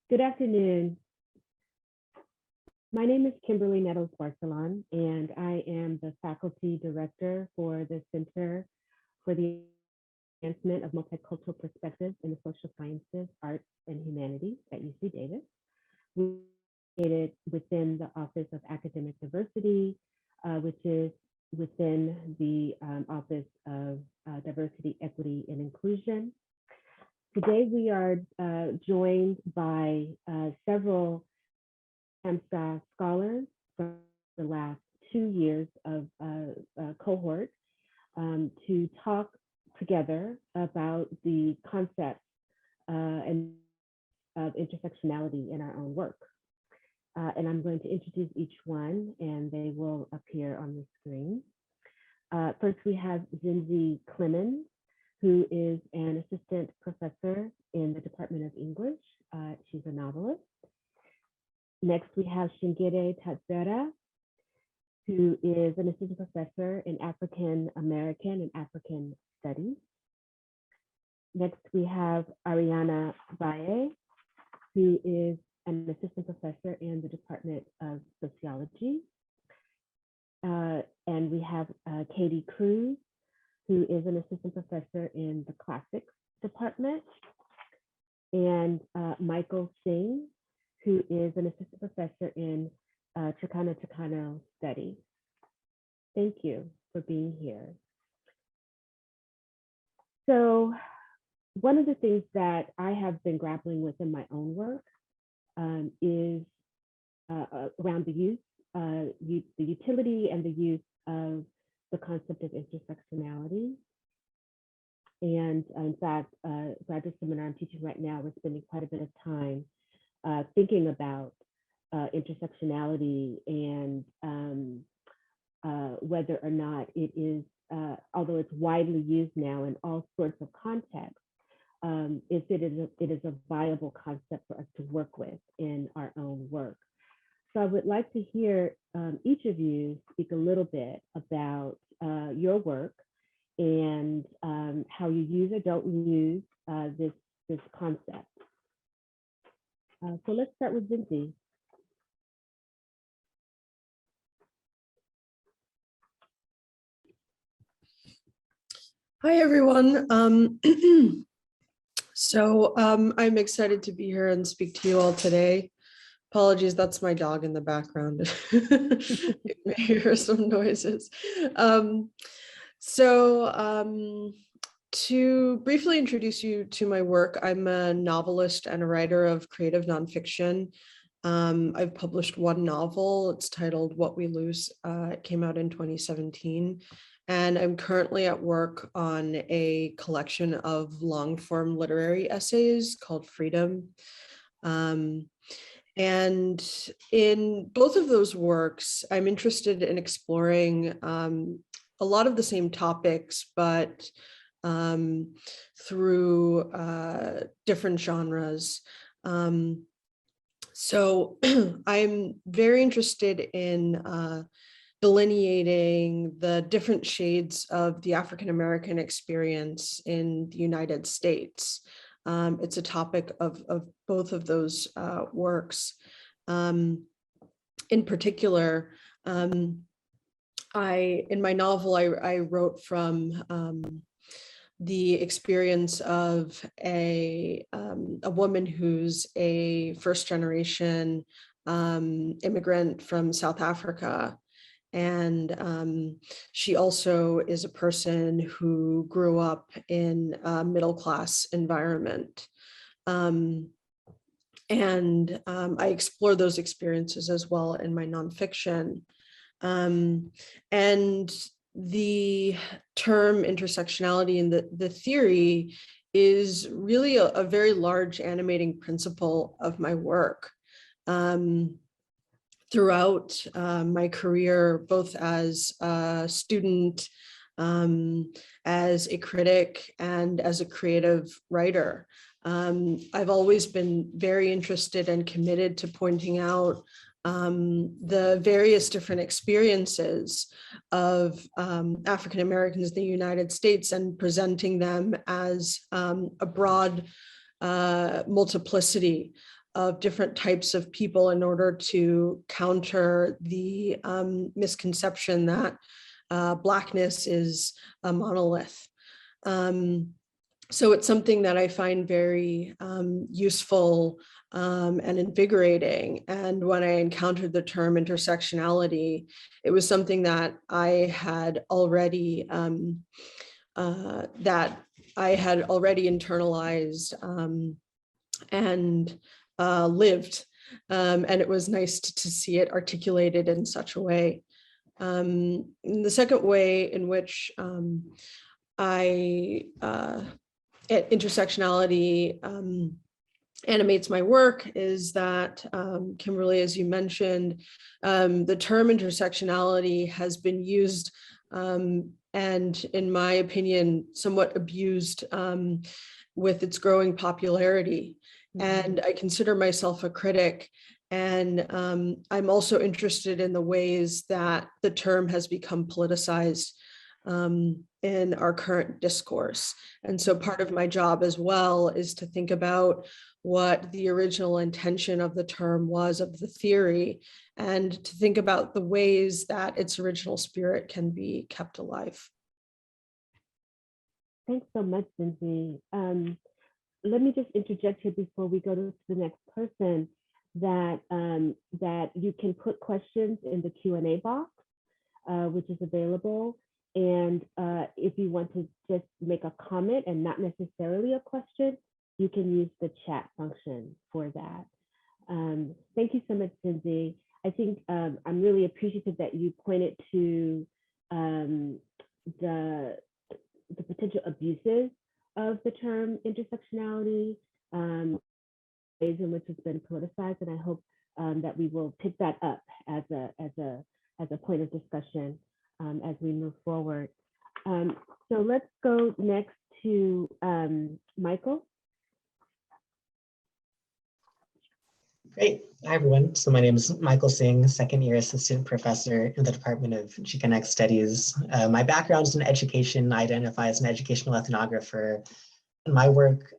Good afternoon. My name is Kimberly Nettles Barcelon, and I am the faculty director for the Center for the Advancement of Multicultural Perspectives in the Social Sciences, Arts, and Humanities at UC Davis. We're located within the Office of Academic Diversity, which is within the Office of Diversity, Equity, and Inclusion. Today, we are joined by several CAMPSSAH scholars from the last 2 years of cohort to talk together about the concepts and of intersectionality in our own work. And I'm going to introduce each one, and they will appear on the screen. First, we have Zinzi Clemmons, who is an assistant professor in the Department of English. She's a novelist. Next, we have Shingirai Taodzera, who is an assistant professor in African American and African Studies. Next, we have Ariana Valle, who is an assistant professor in the Department of Sociology. And we have Kathleen Cruz, who is an assistant professor in the Classics Department, and Michael Singh, who is an assistant professor in Chicana Studies. Thank you for being here. So one of the things that I have been grappling with in my own work is around the utility and the use of the concept of intersectionality. And in fact, graduate seminar I'm teaching right now, we're spending quite a bit of time thinking about intersectionality and whether or not it is, although it's widely used now in all sorts of contexts, if it is a viable concept for us to work with in our own work. So I would like to hear each of you speak a little bit about your work and how you use or don't use this concept. So let's start with Zinzi. Hi, everyone. I'm excited to be here and speak to you all today. Apologies, that's my dog in the background. You may hear some noises. To briefly introduce you to my work, I'm a novelist and a writer of creative nonfiction. I've published one novel. It's titled What We Lose. It came out in 2017. And I'm currently at work on a collection of long-form literary essays called Freedom. And in both of those works, I'm interested in exploring a lot of the same topics, but through different genres. So I'm very interested in delineating the different shades of the African-American experience in the United States. It's a topic of both of those works. In particular, in my novel, I wrote from the experience of a woman who's a first-generation immigrant from South Africa. And she also is a person who grew up in a middle-class environment. I explore those experiences as well in my nonfiction. And the term intersectionality and the theory is really a very large animating principle of my work. Throughout my career, both as a student, as a critic, and as a creative writer, I've always been very interested and committed to pointing out the various different experiences of African Americans in the United States and presenting them as a broad multiplicity of different types of people in order to counter the misconception that Blackness is a monolith. So it's something that I find very useful and invigorating. And when I encountered the term intersectionality, it was something that I had already internalized and lived. And it was nice to see it articulated in such a way. The second way in which intersectionality animates my work is that, Kimberly, as you mentioned, the term intersectionality has been used and, in my opinion, somewhat abused with its growing popularity. And I consider myself a critic. And I'm also interested in the ways that the term has become politicized in our current discourse. And so part of my job as well is to think about what the original intention of the term was, of the theory, and to think about the ways that its original spirit can be kept alive. Thanks so much, Zinzi. Let me just interject here before we go to the next person that that you can put questions in the Q&A box, which is available. And if you want to just make a comment and not necessarily a question, you can use the chat function for that. Thank you so much, Zinzi. I think I'm really appreciative that you pointed to the potential abuses of the term intersectionality, ways in which it's been politicized, and I hope that we will pick that up as a point of discussion as we move forward. So let's go next to Michael. Great. Hi, everyone. So my name is Michael Singh, second-year assistant professor in the Department of Chicana Studies. My background is in education. I identify as an educational ethnographer. My work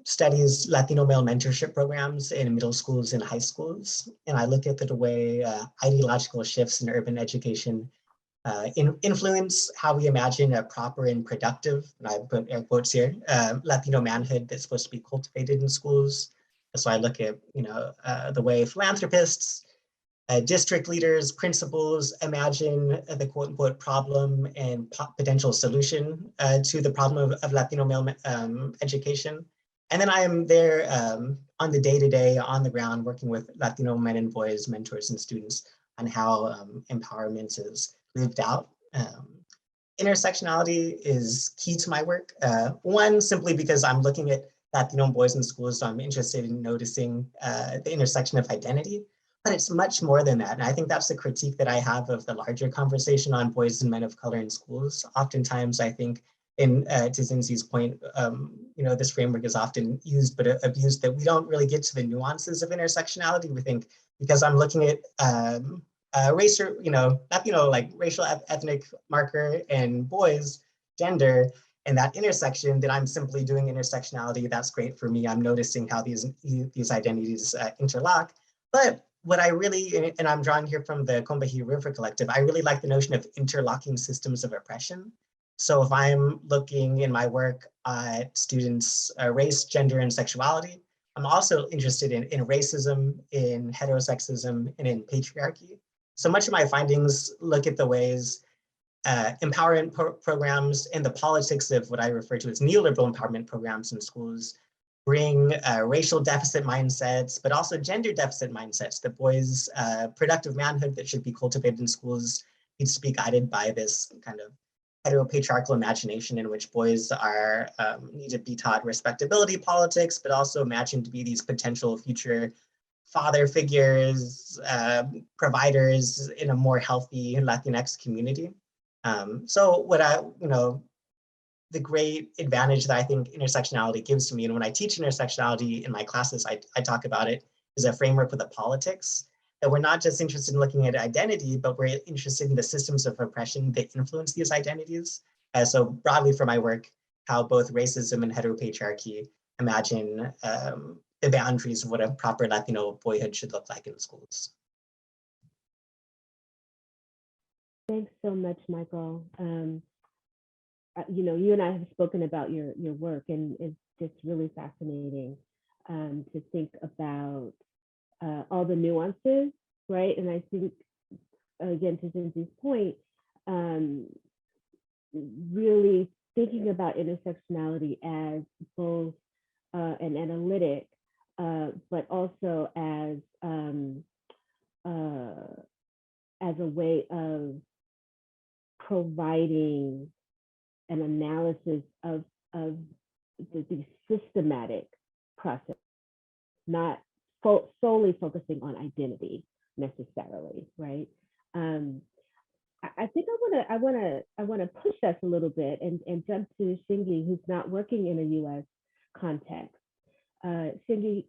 studies Latino male mentorship programs in middle schools and high schools. And I look at the way ideological shifts in urban education influence how we imagine a proper and productive, and I put air quotes here, Latino manhood that's supposed to be cultivated in schools. So I look at, the way philanthropists, district leaders, principals imagine the quote unquote problem and potential solution to the problem of Latino male education. And then I am there on the day-to-day, on the ground, working with Latino men and boys, mentors and students on how empowerment is lived out. Intersectionality is key to my work. One, simply because I'm looking at Latino boys in schools, so I'm interested in noticing the intersection of identity, but it's much more than that. And I think that's the critique that I have of the larger conversation on boys and men of color in schools. Oftentimes, I think, to Zinzi's point, this framework is often used but abused, that we don't really get to the nuances of intersectionality. We think because I'm looking at race, or, like racial ethnic marker and boys, gender, and that intersection, that I'm simply doing intersectionality. That's great for me. I'm noticing how these identities interlock. But what I really, and I'm drawing here from the Combahee River Collective, I really like the notion of interlocking systems of oppression. So if I'm looking in my work at students' race, gender, and sexuality, I'm also interested in racism, in heterosexism, and in patriarchy. So much of my findings look at the ways empowerment programs and the politics of what I refer to as neoliberal empowerment programs in schools bring racial deficit mindsets, but also gender deficit mindsets. The boys' productive manhood that should be cultivated in schools needs to be guided by this kind of heteropatriarchal imagination in which boys are need to be taught respectability politics, but also imagined to be these potential future father figures, providers in a more healthy Latinx community. So what the great advantage that I think intersectionality gives to me, and when I teach intersectionality in my classes, I talk about it as a framework for the politics, that we're not just interested in looking at identity, but we're interested in the systems of oppression that influence these identities. So broadly for my work, how both racism and heteropatriarchy imagine the boundaries of what a proper Latino boyhood should look like in schools. Thanks so much, Michael. You and I have spoken about your work, and it's just really fascinating to think about all the nuances, right? And I think, again, to Zinzi's point, really thinking about intersectionality as both an analytic, but also as a way of providing an analysis of the systematic process, not solely focusing on identity necessarily, right? I think I want to push us a little bit and jump to Shingi, who's not working in a U.S. context. Shingi,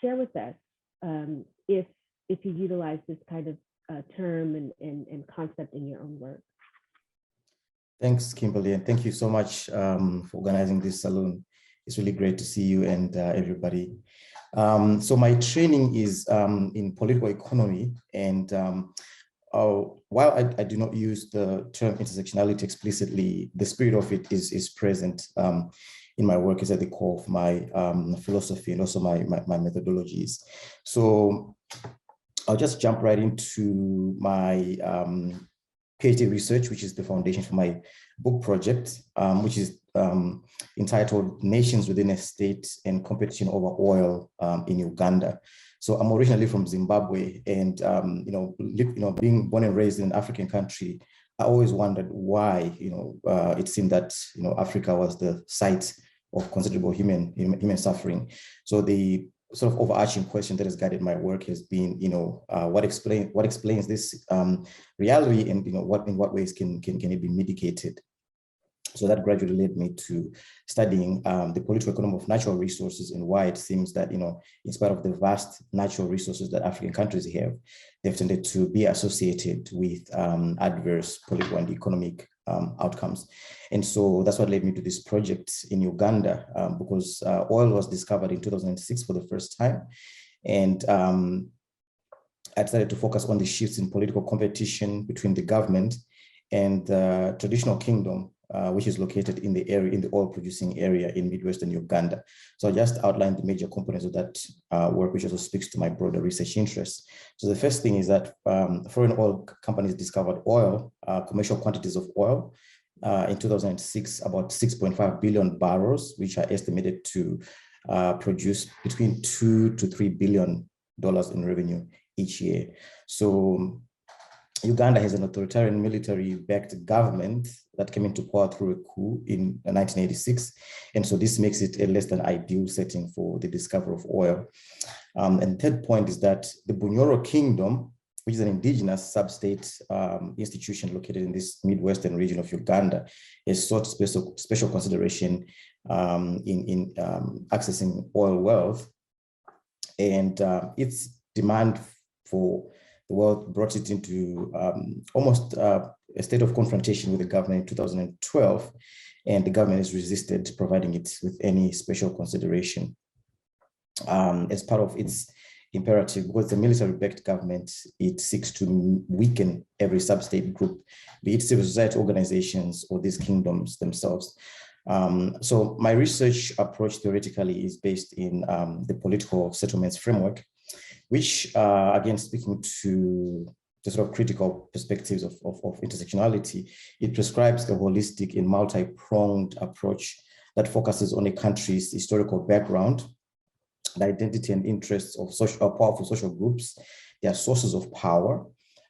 share with us if you utilize this kind of term and concept in your own work. Thanks, Kimberly, and thank you so much for organizing this salon. It's really great to see you and everybody. So my training is in political economy, and while I do not use the term intersectionality explicitly, the spirit of it is present in my work, is at the core of my philosophy and also my methodologies. So I'll just jump right into my PhD research, which is the foundation for my book project, which is entitled Nations Within a State and Competition Over Oil in Uganda. So I'm originally from Zimbabwe, and being born and raised in an African country, I always wondered why it seemed that Africa was the site of considerable human suffering. So the sort of overarching question that has guided my work has been, what explains this reality, and in what ways can it be mitigated? So that gradually led me to studying the political economy of natural resources, and why it seems that, in spite of the vast natural resources that African countries have, they've tended to be associated with adverse political and economic outcomes. And so that's what led me to this project in Uganda, because oil was discovered in 2006 for the first time. And I decided to focus on the shifts in political competition between the government and the traditional kingdom, which is located in the oil producing area in Midwestern Uganda. So I just outlined the major components of that work, which also speaks to my broader research interests. So the first thing is that foreign oil companies discovered oil, commercial quantities of oil, in 2006, about 6.5 billion barrels, which are estimated to produce between $2 to $3 billion in revenue each year. So Uganda has an authoritarian military-backed government that came into power through a coup in 1986. And so this makes it a less than ideal setting for the discovery of oil. And the third point is that the Bunyoro Kingdom, which is an indigenous sub-state institution located in this Midwestern region of Uganda, has sought special consideration in accessing oil wealth. And its demand for the wealth brought it into almost a state of confrontation with the government in 2012, and the government has resisted providing it with any special consideration as part of its imperative. Because the military-backed government, it seeks to weaken every sub-state group, be it civil society organizations or these kingdoms themselves. So my research approach theoretically is based in the political settlements framework, which, again, speaking to the sort of critical perspectives of intersectionality, it prescribes a holistic and multi-pronged approach that focuses on a country's historical background, the identity and interests of powerful social groups, their sources of power,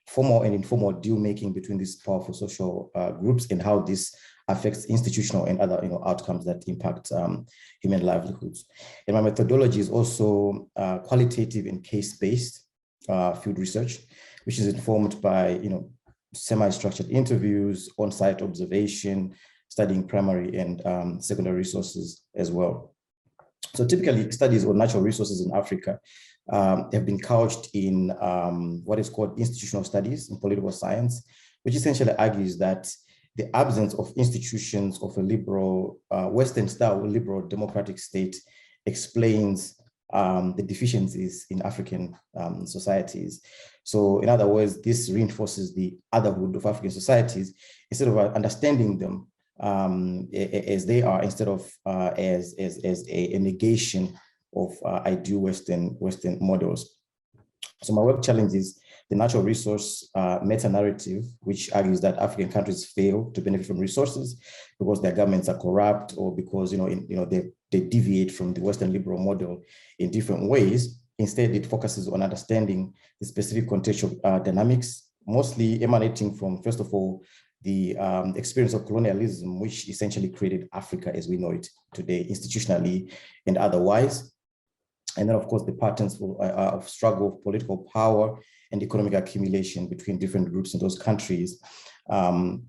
formal and informal deal-making between these powerful social groups, and how this affects institutional and other outcomes that impact human livelihoods. And my methodology is also qualitative and case-based field research, which is informed by semi-structured interviews, on-site observation, studying primary and secondary resources as well. So typically, studies on natural resources in Africa have been couched in what is called institutional studies in political science, which essentially argues that the absence of institutions of a liberal, Western-style liberal democratic state explains the deficiencies in African societies. So in other words, this reinforces the otherhood of African societies instead of understanding them as they are, instead of as a negation of ideal Western models. So my work challenges the natural resource meta-narrative, which argues that African countries fail to benefit from resources because their governments are corrupt, or because they deviate from the Western liberal model in different ways. Instead, it focuses on understanding the specific contextual dynamics, mostly emanating from, first of all, the experience of colonialism, which essentially created Africa as we know it today, institutionally and otherwise. And then, of course, the patterns of struggle of political power and economic accumulation between different groups in those countries. And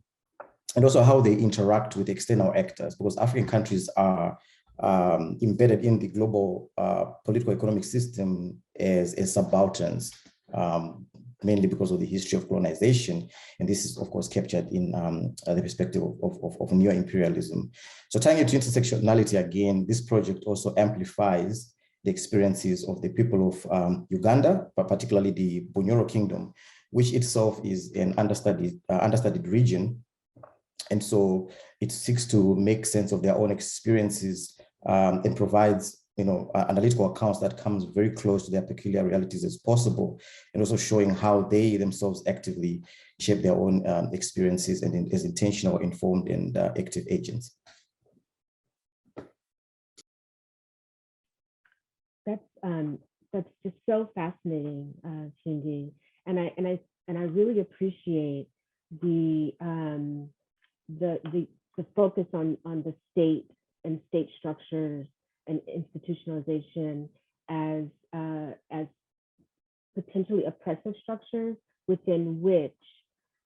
also how they interact with external actors, because African countries are embedded in the global political economic system as subalterns, mainly because of the history of colonization. And this is, of course, captured in the perspective of neo-imperialism. So tying it to intersectionality again, this project also amplifies the experiences of the people of Uganda, but particularly the Bunyoro Kingdom, which itself is an understudied region. And so it seeks to make sense of their own experiences and provides analytical accounts that comes very close to their peculiar realities as possible, and also showing how they themselves actively shape their own experiences and as intentional, informed, and active agents. That's just so fascinating, Shingi, and I really appreciate the focus on the state and state structures and institutionalization as potentially oppressive structures within which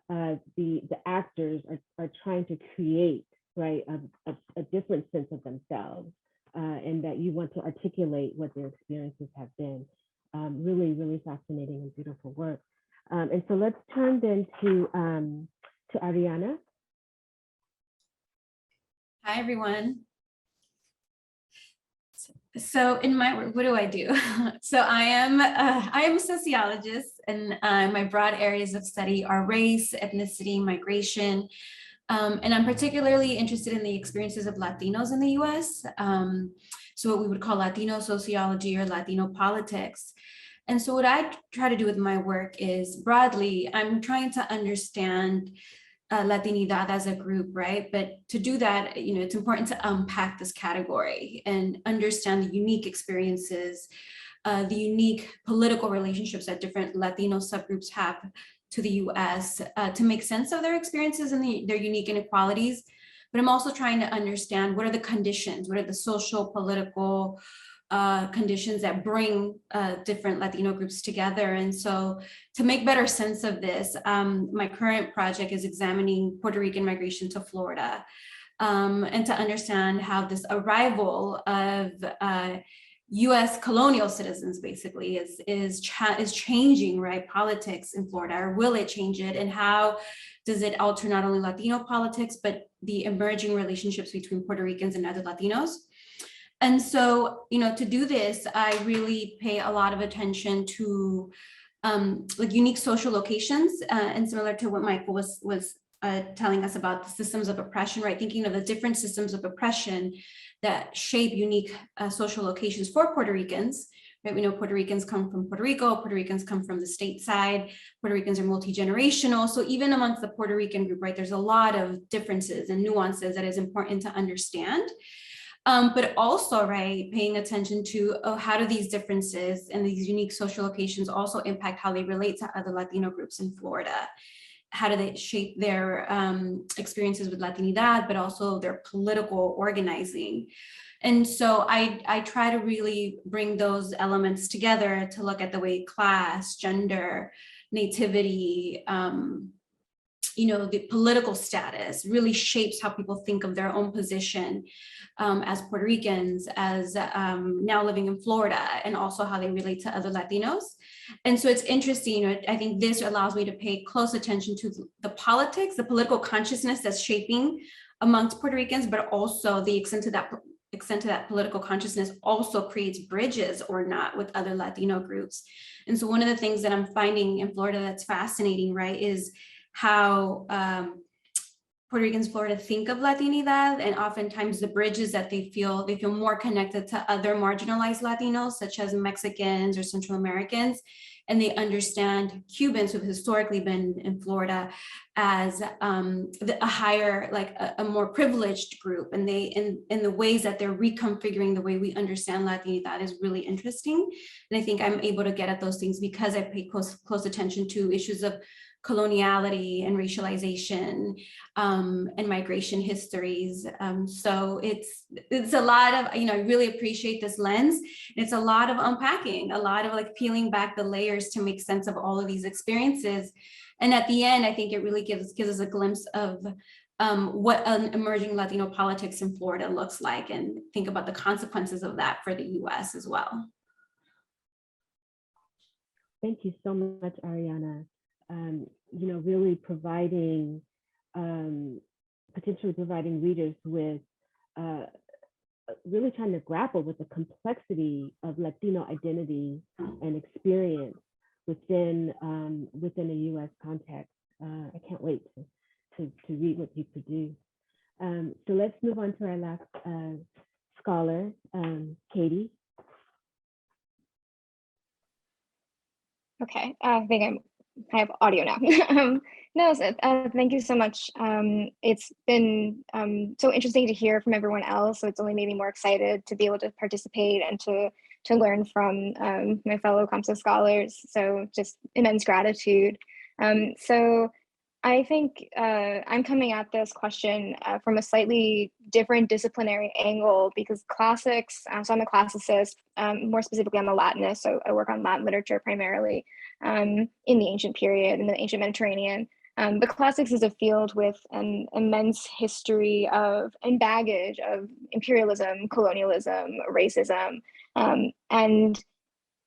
the actors are trying to create, right, a different sense of themselves, and that you want to articulate what their experiences have been. Really, really fascinating and beautiful work. And so let's turn then to Ariana. Hi, everyone. So in my work, what do I do? So I am a sociologist, and my broad areas of study are race, ethnicity, migration, and I'm particularly interested in the experiences of Latinos in the US. So what we would call Latino sociology or Latino politics. And so what I try to do with my work is, broadly, I'm trying to understand Latinidad as a group, right? But to do that, it's important to unpack this category and understand the unique experiences, the unique political relationships that different Latino subgroups have to the US, to make sense of their experiences and their unique inequalities. But I'm also trying to understand what are the conditions, what are the social, political conditions that bring different Latino groups together. And so to make better sense of this, my current project is examining Puerto Rican migration to Florida, and to understand how this arrival of US colonial citizens basically is changing, right, politics in Florida, or will it change it? And how does it alter not only Latino politics, but the emerging relationships between Puerto Ricans and other Latinos? And so, to do this, I really pay a lot of attention to like unique social locations, and similar to what Michael was telling us about the systems of oppression, right? Thinking of the different systems of oppression that shape unique social locations for Puerto Ricans, right? We know Puerto Ricans come from Puerto Rico, Puerto Ricans come from the state side, Puerto Ricans are multi-generational. So even amongst the Puerto Rican group, right, there's a lot of differences and nuances that is important to understand. But also, right, paying attention to how do these differences and these unique social locations also impact how they relate to other Latino groups in Florida? How do they shape their experiences with Latinidad, but also their political organizing? And so I try to really bring those elements together to look at the way class, gender, nativity, the political status really shapes how people think of their own position as Puerto Ricans, as now living in Florida, and also how they relate to other Latinos. And so it's interesting, I think this allows me to pay close attention to the politics, the political consciousness that's shaping amongst Puerto Ricans, but also the extent to that extent to that political consciousness also creates bridges or not with other Latino groups. And so one of the things that I'm finding in Florida that's fascinating, right, is how Puerto Ricans, Florida think of Latinidad, and oftentimes the bridges that they feel more connected to other marginalized Latinos, such as Mexicans or Central Americans, and they understand Cubans who've historically been in Florida as a higher, like a more privileged group, and they in the ways that they're reconfiguring the way we understand Latinidad is really interesting. And I think I'm able to get at those things because I pay close attention to issues of coloniality and racialization and migration histories. So it's a lot of, I really appreciate this lens. It's a lot of unpacking, a lot of like peeling back the layers to make sense of all of these experiences. And at the end, I think it really gives us a glimpse of what an emerging Latino politics in Florida looks like, and think about the consequences of that for the US as well. Thank you so much, Ariana. Really providing, potentially providing readers with really trying to grapple with the complexity of Latino identity and experience within a U.S. context. I can't wait to read what you produce. So let's move on to our last scholar, Katie. Okay, I think I have audio now. No, so, thank you so much. It's been so interesting to hear from everyone else, so it's only made me more excited to be able to participate and to learn from my fellow CAMPSSAH scholars. So just immense gratitude. So I think I'm coming at this question from a slightly different disciplinary angle, because classics, so I'm a classicist, more specifically I'm a Latinist, so I work on Latin literature primarily in the ancient period, in the ancient Mediterranean. But classics is a field with an immense history of and baggage of imperialism, colonialism, racism, and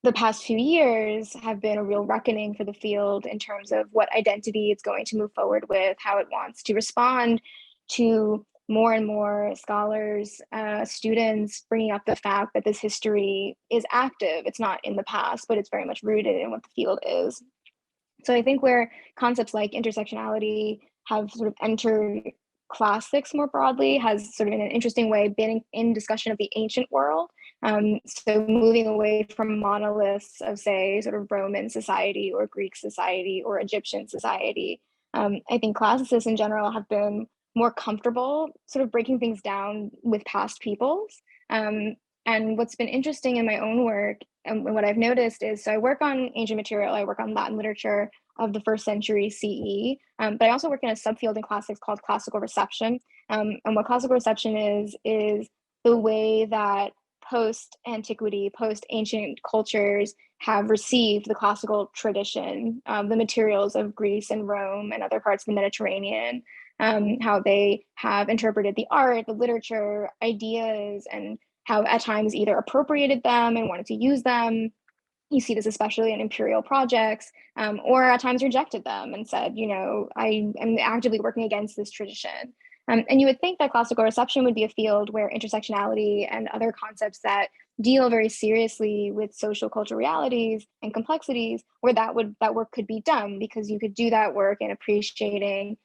the past few years have been a real reckoning for the field in terms of what identity it's going to move forward with, how it wants to respond to more and more scholars, students bringing up the fact that this history is active. It's not in the past, but it's very much rooted in what the field is. So I think where concepts like intersectionality have sort of entered classics more broadly has sort of in an interesting way been in discussion of the ancient world. So moving away from monoliths of, say, sort of Roman society or Greek society or Egyptian society. I think classicists in general have been more comfortable sort of breaking things down with past peoples. And what's been interesting in my own work and what I've noticed is, so I work on ancient material, I work on Latin literature of the 1st century CE, but I also work in a subfield in classics called classical reception. And what classical reception is the way that post-antiquity, post-ancient cultures have received the classical tradition, the materials of Greece and Rome and other parts of the Mediterranean, how they have interpreted the art, the literature, ideas, and how at times either appropriated them and wanted to use them. You see this especially in imperial projects, or at times rejected them and said, I am actively working against this tradition. And you would think that classical reception would be a field where intersectionality and other concepts that deal very seriously with social cultural realities and complexities, where that work could be done, because you could do that work in appreciating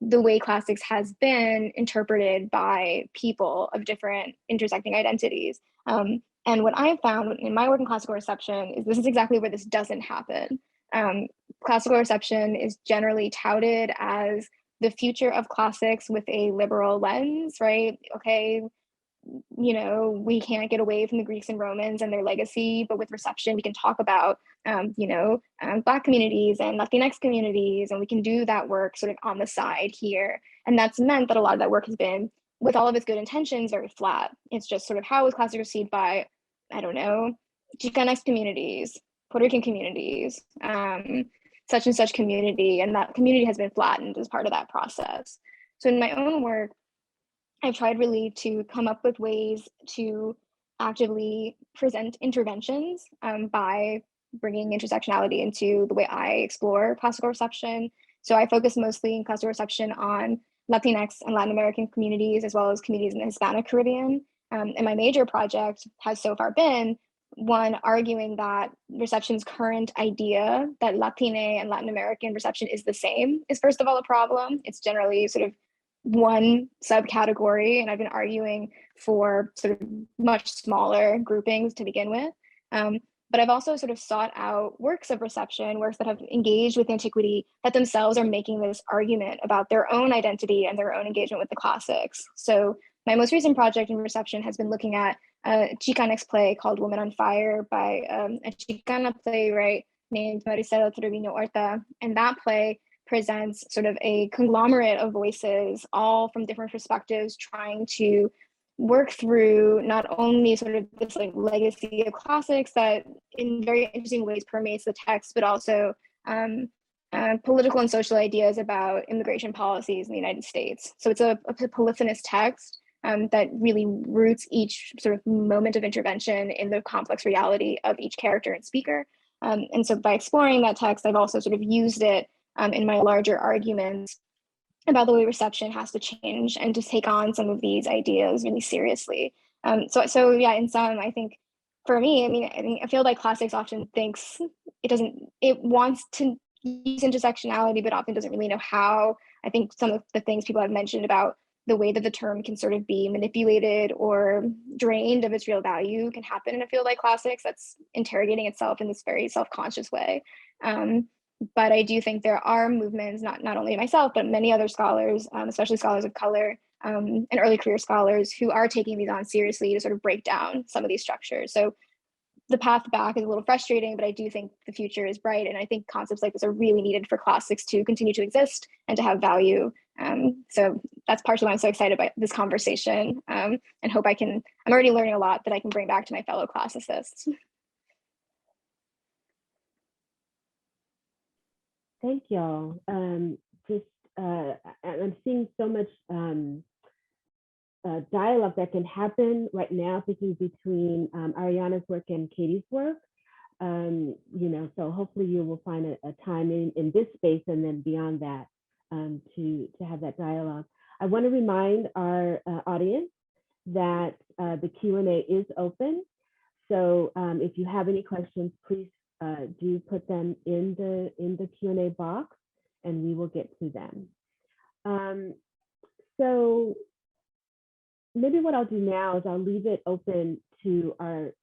the way classics has been interpreted by people of different intersecting identities. And what I found in my work in classical reception is this is exactly where this doesn't happen. Classical reception is generally touted as the future of classics with a liberal lens, right? Okay, we can't get away from the Greeks and Romans and their legacy, but with reception, we can talk about, Black communities and Latinx communities, and we can do that work sort of on the side here. And that's meant that a lot of that work has been, with all of its good intentions, very flat. It's just sort of how was classics received by, I don't know, Chicana communities, Puerto Rican communities, such and such community, and that community has been flattened as part of that process. So in my own work, I've tried really to come up with ways to actively present interventions by bringing intersectionality into the way I explore classical reception. So I focus mostly in classical reception on Latinx and Latin American communities, as well as communities in the Hispanic Caribbean. And my major project has so far been one arguing that reception's current idea that Latine and Latin American reception is the same is first of all a problem. It's generally sort of one subcategory, and I've been arguing for sort of much smaller groupings to begin with. But I've also sort of sought out works of reception, works that have engaged with antiquity, that themselves are making this argument about their own identity and their own engagement with the classics. So my most recent project in reception has been looking at a Chicana play called Woman on Fire by a Chicana playwright named Maricela Trevino Horta. And that play presents sort of a conglomerate of voices, all from different perspectives, trying to work through not only sort of this like legacy of classics that in very interesting ways permeates the text, but also political and social ideas about immigration policies in the United States. So it's a polyphonous text that really roots each sort of moment of intervention in the complex reality of each character and speaker. And so by exploring that text, I've also sort of used it in my larger arguments about the way reception has to change and to take on some of these ideas really seriously. So yeah, in sum, I think for me, I feel like classics often thinks it wants to use intersectionality, but often doesn't really know how. I think some of the things people have mentioned about the way that the term can sort of be manipulated or drained of its real value can happen in a field like classics that's interrogating itself in this very self-conscious way. But I do think there are movements, not only myself, but many other scholars, especially scholars of color and early career scholars who are taking these on seriously to sort of break down some of these structures. So the path back is a little frustrating, but I do think the future is bright. And I think concepts like this are really needed for classics to continue to exist and to have value. So that's partially why I'm so excited about this conversation and hope I'm already learning a lot that I can bring back to my fellow classicists. Thank y'all. I'm seeing so much dialogue that can happen right now, thinking between Ariana's work and Katie's work. So hopefully you will find a time in this space and then beyond that to have that dialogue. I want to remind our audience that the Q&A is open. So if you have any questions, please do put them in the Q&A box and we will get to them. So maybe what I'll do now is I'll leave it open to our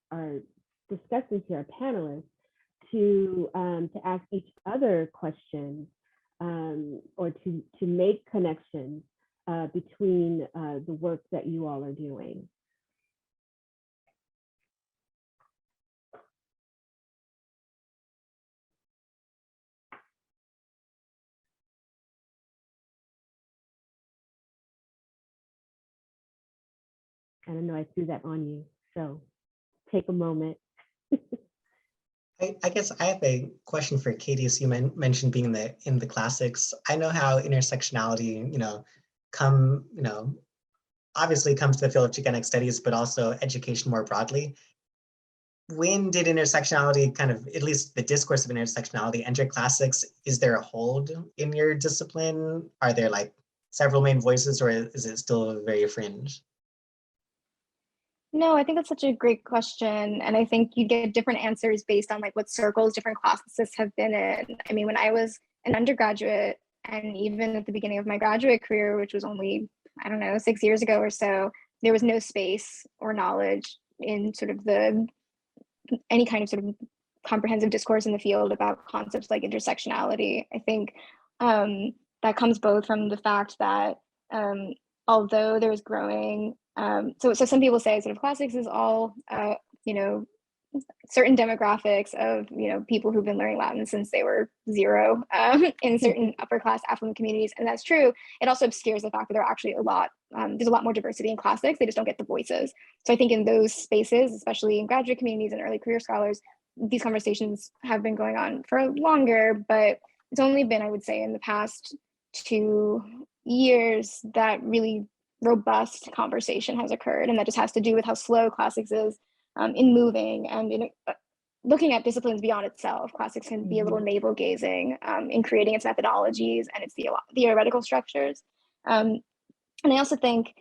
discussants here, our panelists, to ask each other questions or to make connections between the work that you all are doing. I don't know, I threw that on you, so take a moment. I guess I have a question for Katie. As you mentioned being in the classics, I know how intersectionality, obviously comes to the field of Chicanic studies, but also education more broadly. When did intersectionality at least the discourse of intersectionality enter classics? Is there a hold in your discipline? Are there like several main voices, or is it still very fringe? No, I think that's such a great question. And I think you get different answers based on like what circles different classicists have been in. I mean, when I was an undergraduate and even at the beginning of my graduate career, which was only, 6 years ago or so, there was no space or knowledge in sort of any kind of sort of comprehensive discourse in the field about concepts like intersectionality. I think that comes both from the fact that although there was growing, so some people say sort of classics is all, certain demographics of, people who've been learning Latin since they were 0 in certain upper class affluent communities. And that's true. It also obscures the fact that there are actually there's a lot more diversity in classics. They just don't get the voices. So I think in those spaces, especially in graduate communities and early career scholars, these conversations have been going on for longer, but it's only been, I would say, in the past 2 years that really robust conversation has occurred. And that just has to do with how slow classics is in moving and in looking at disciplines beyond itself. Classics can be a little navel gazing in creating its methodologies and its theoretical structures. And I also think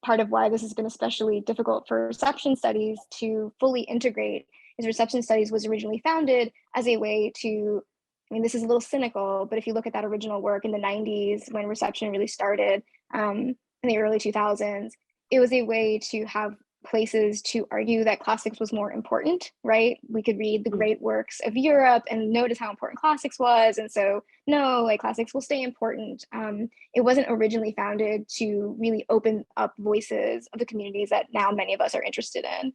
part of why this has been especially difficult for reception studies to fully integrate is reception studies was originally founded as a way to, I mean, this is a little cynical, but if you look at that original work in the 90s when reception really started in the early 2000s, it was a way to have places to argue that classics was more important, right? We could read the great works of Europe and notice how important classics was. And so, no, like classics will stay important. It wasn't originally founded to really open up voices of the communities that now many of us are interested in.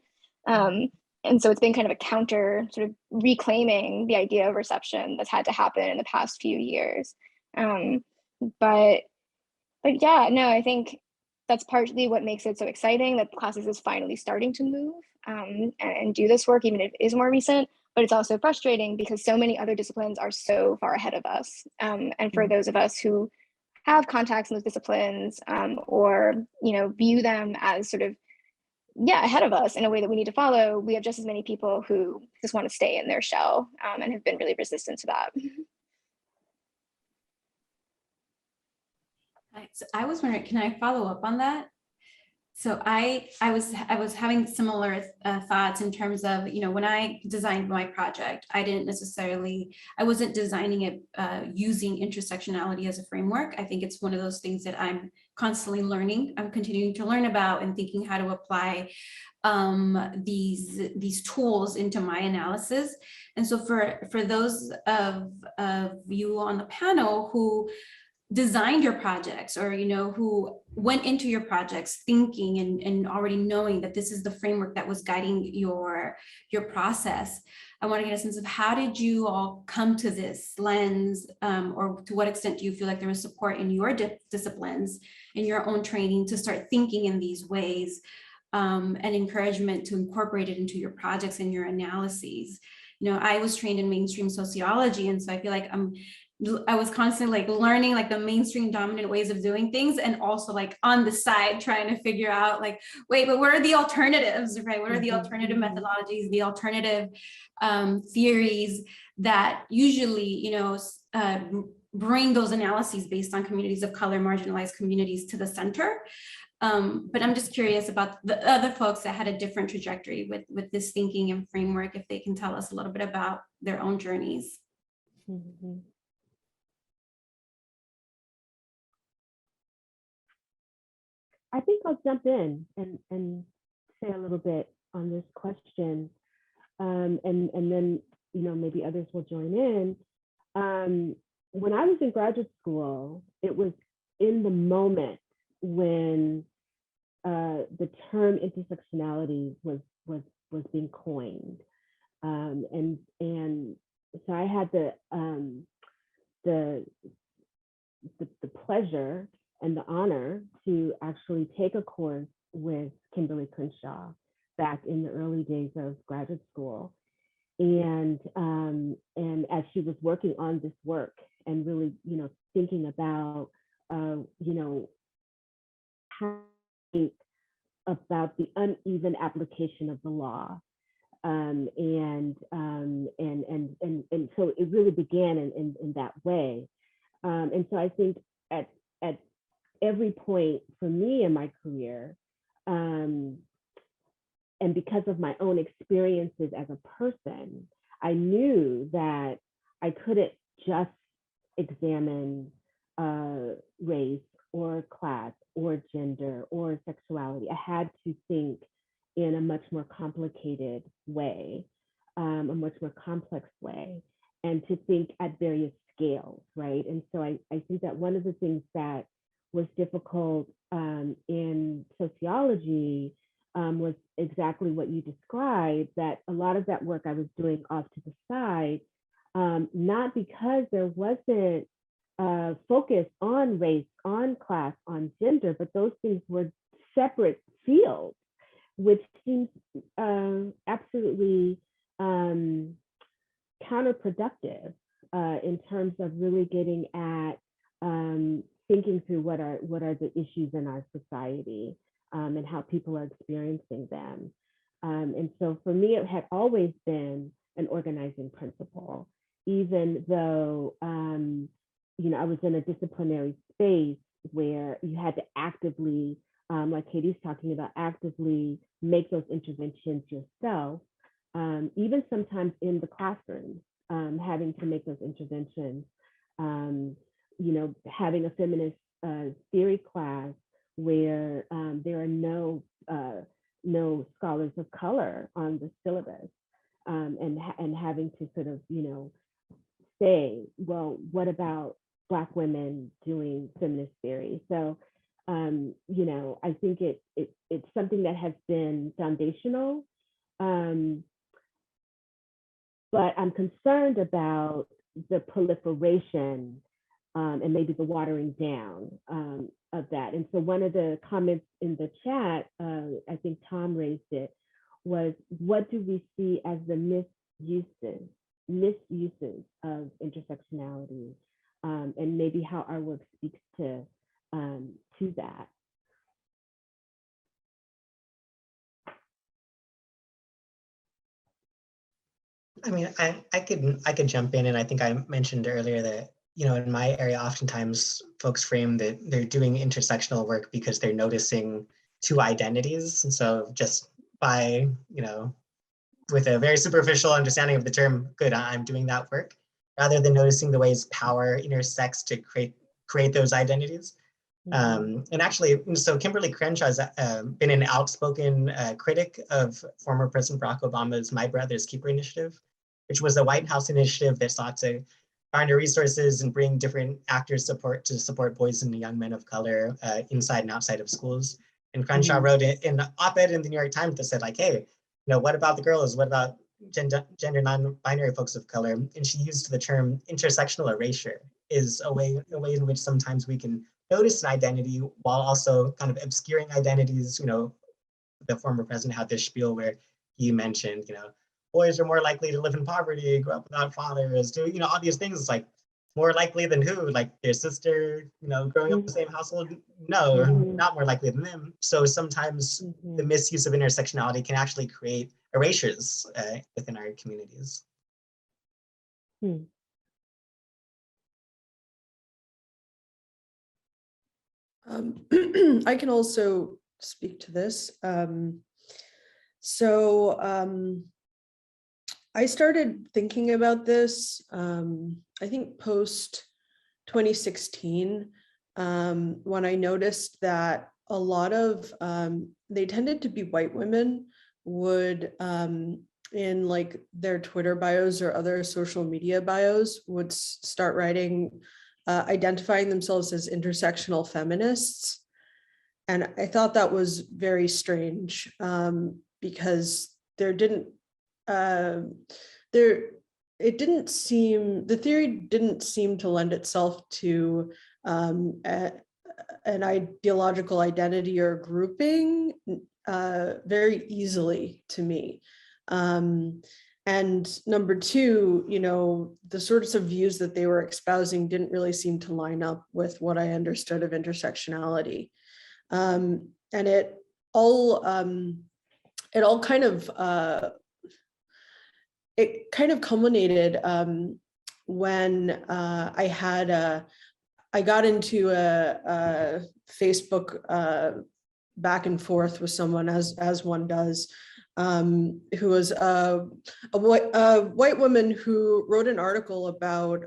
And so it's been kind of a counter sort of reclaiming the idea of reception that's had to happen in the past few years. But yeah, no, I think that's partly what makes it so exciting that classics is finally starting to move and do this work, even if it is more recent, but it's also frustrating because so many other disciplines are so far ahead of us. And for those of us who have contacts in those disciplines or, you know, view them as sort of, yeah, ahead of us in a way that we need to follow, we have just as many people who just want to stay in their shell and have been really resistant to that. So I was wondering, can I follow up on that? So I was having similar thoughts in terms of, you know, when I designed my project, I wasn't designing it using intersectionality as a framework. I think it's one of those things that I'm constantly learning. I'm continuing to learn about and thinking how to apply these tools into my analysis. And so for those of you on the panel who designed your projects or, you know, who went into your projects thinking and already knowing that this is the framework that was guiding your process, I want to get a sense of how did you all come to this lens, or to what extent do you feel like there was support in your disciplines, in your own training to start thinking in these ways, and encouragement to incorporate it into your projects and your analyses. You know, I was trained in mainstream sociology, and so I feel like I was constantly like learning like the mainstream dominant ways of doing things, and also like on the side trying to figure out like, wait, but what are the alternatives, right? What are the alternative methodologies, the alternative theories that usually, you know, bring those analyses based on communities of color, marginalized communities to the center. But I'm just curious about the other folks that had a different trajectory with this thinking and framework, if they can tell us a little bit about their own journeys. Mm-hmm. I think I'll jump in and say a little bit on this question, and then, you know, maybe others will join in. When I was in graduate school, it was in the moment when the term intersectionality was being coined, and so I had the pleasure and the honor to actually take a course with Kimberly Crenshaw back in the early days of graduate school. And as she was working on this work and really, you know, thinking about, you know, how to think about the uneven application of the law. And so it really began in that way. And so I think at every point for me in my career, and because of my own experiences as a person, I knew that I couldn't just examine race or class or gender or sexuality. I had to think in a much more complicated way, a much more complex way, and to think at various scales, right? And so I think that one of the things that was difficult in sociology was exactly what you described, that a lot of that work I was doing off to the side, not because there wasn't focus on race, on class, on gender, but those things were separate fields, which seems absolutely counterproductive in terms of really getting at thinking through what are the issues in our society and how people are experiencing them. And so for me, it had always been an organizing principle, even though you know, I was in a disciplinary space where you had to actively like Katie's talking about, actively make those interventions yourself, even sometimes in the classroom, having to make those interventions, you know, having a feminist theory class where there are no scholars of color on the syllabus, and having to sort of, you know, say, well, what about Black women doing feminist theory? So, you know, I think it's something that has been foundational, but I'm concerned about the proliferation and maybe the watering down of that. And so one of the comments in the chat, I think Tom raised it, was what do we see as the misuses of intersectionality, and maybe how our work speaks to that. I mean, I could jump in, and I think I mentioned earlier that, you know, in my area, oftentimes folks frame that they're doing intersectional work because they're noticing two identities. And so just by, you know, with a very superficial understanding of the term, good, I'm doing that work, rather than noticing the ways power intersects to create those identities. And actually, so Kimberly Crenshaw has been an outspoken critic of former President Barack Obama's My Brother's Keeper initiative, which was a White House initiative that sought to garner resources and bring different actors to support boys and young men of color inside and outside of schools. And Crenshaw wrote an op-ed in the New York Times that said, like, hey, you know, what about the girls? What about gender non-binary folks of color? And she used the term intersectional erasure is a way in which sometimes we can notice an identity while also kind of obscuring identities. You know, the former president had this spiel where he mentioned, you know, boys are more likely to live in poverty, grow up without fathers, do, you know, all these things. It's like, more likely than who? Like their sister, you know, growing up in the same household? No, not more likely than them. So sometimes the misuse of intersectionality can actually create erasures within our communities. I can also speak to this. I started thinking about this, I think post 2016, when I noticed that a lot of, they tended to be white women would, in like their Twitter bios or other social media bios, would start writing, identifying themselves as intersectional feminists. And I thought that was very strange, because the theory didn't seem to lend itself to an ideological identity or grouping very easily to me. And number two, you know, the sorts of views that they were espousing didn't really seem to line up with what I understood of intersectionality. And it all kind of, it kind of culminated when I got into a Facebook back and forth with someone, as one does, who was a white woman who wrote an article about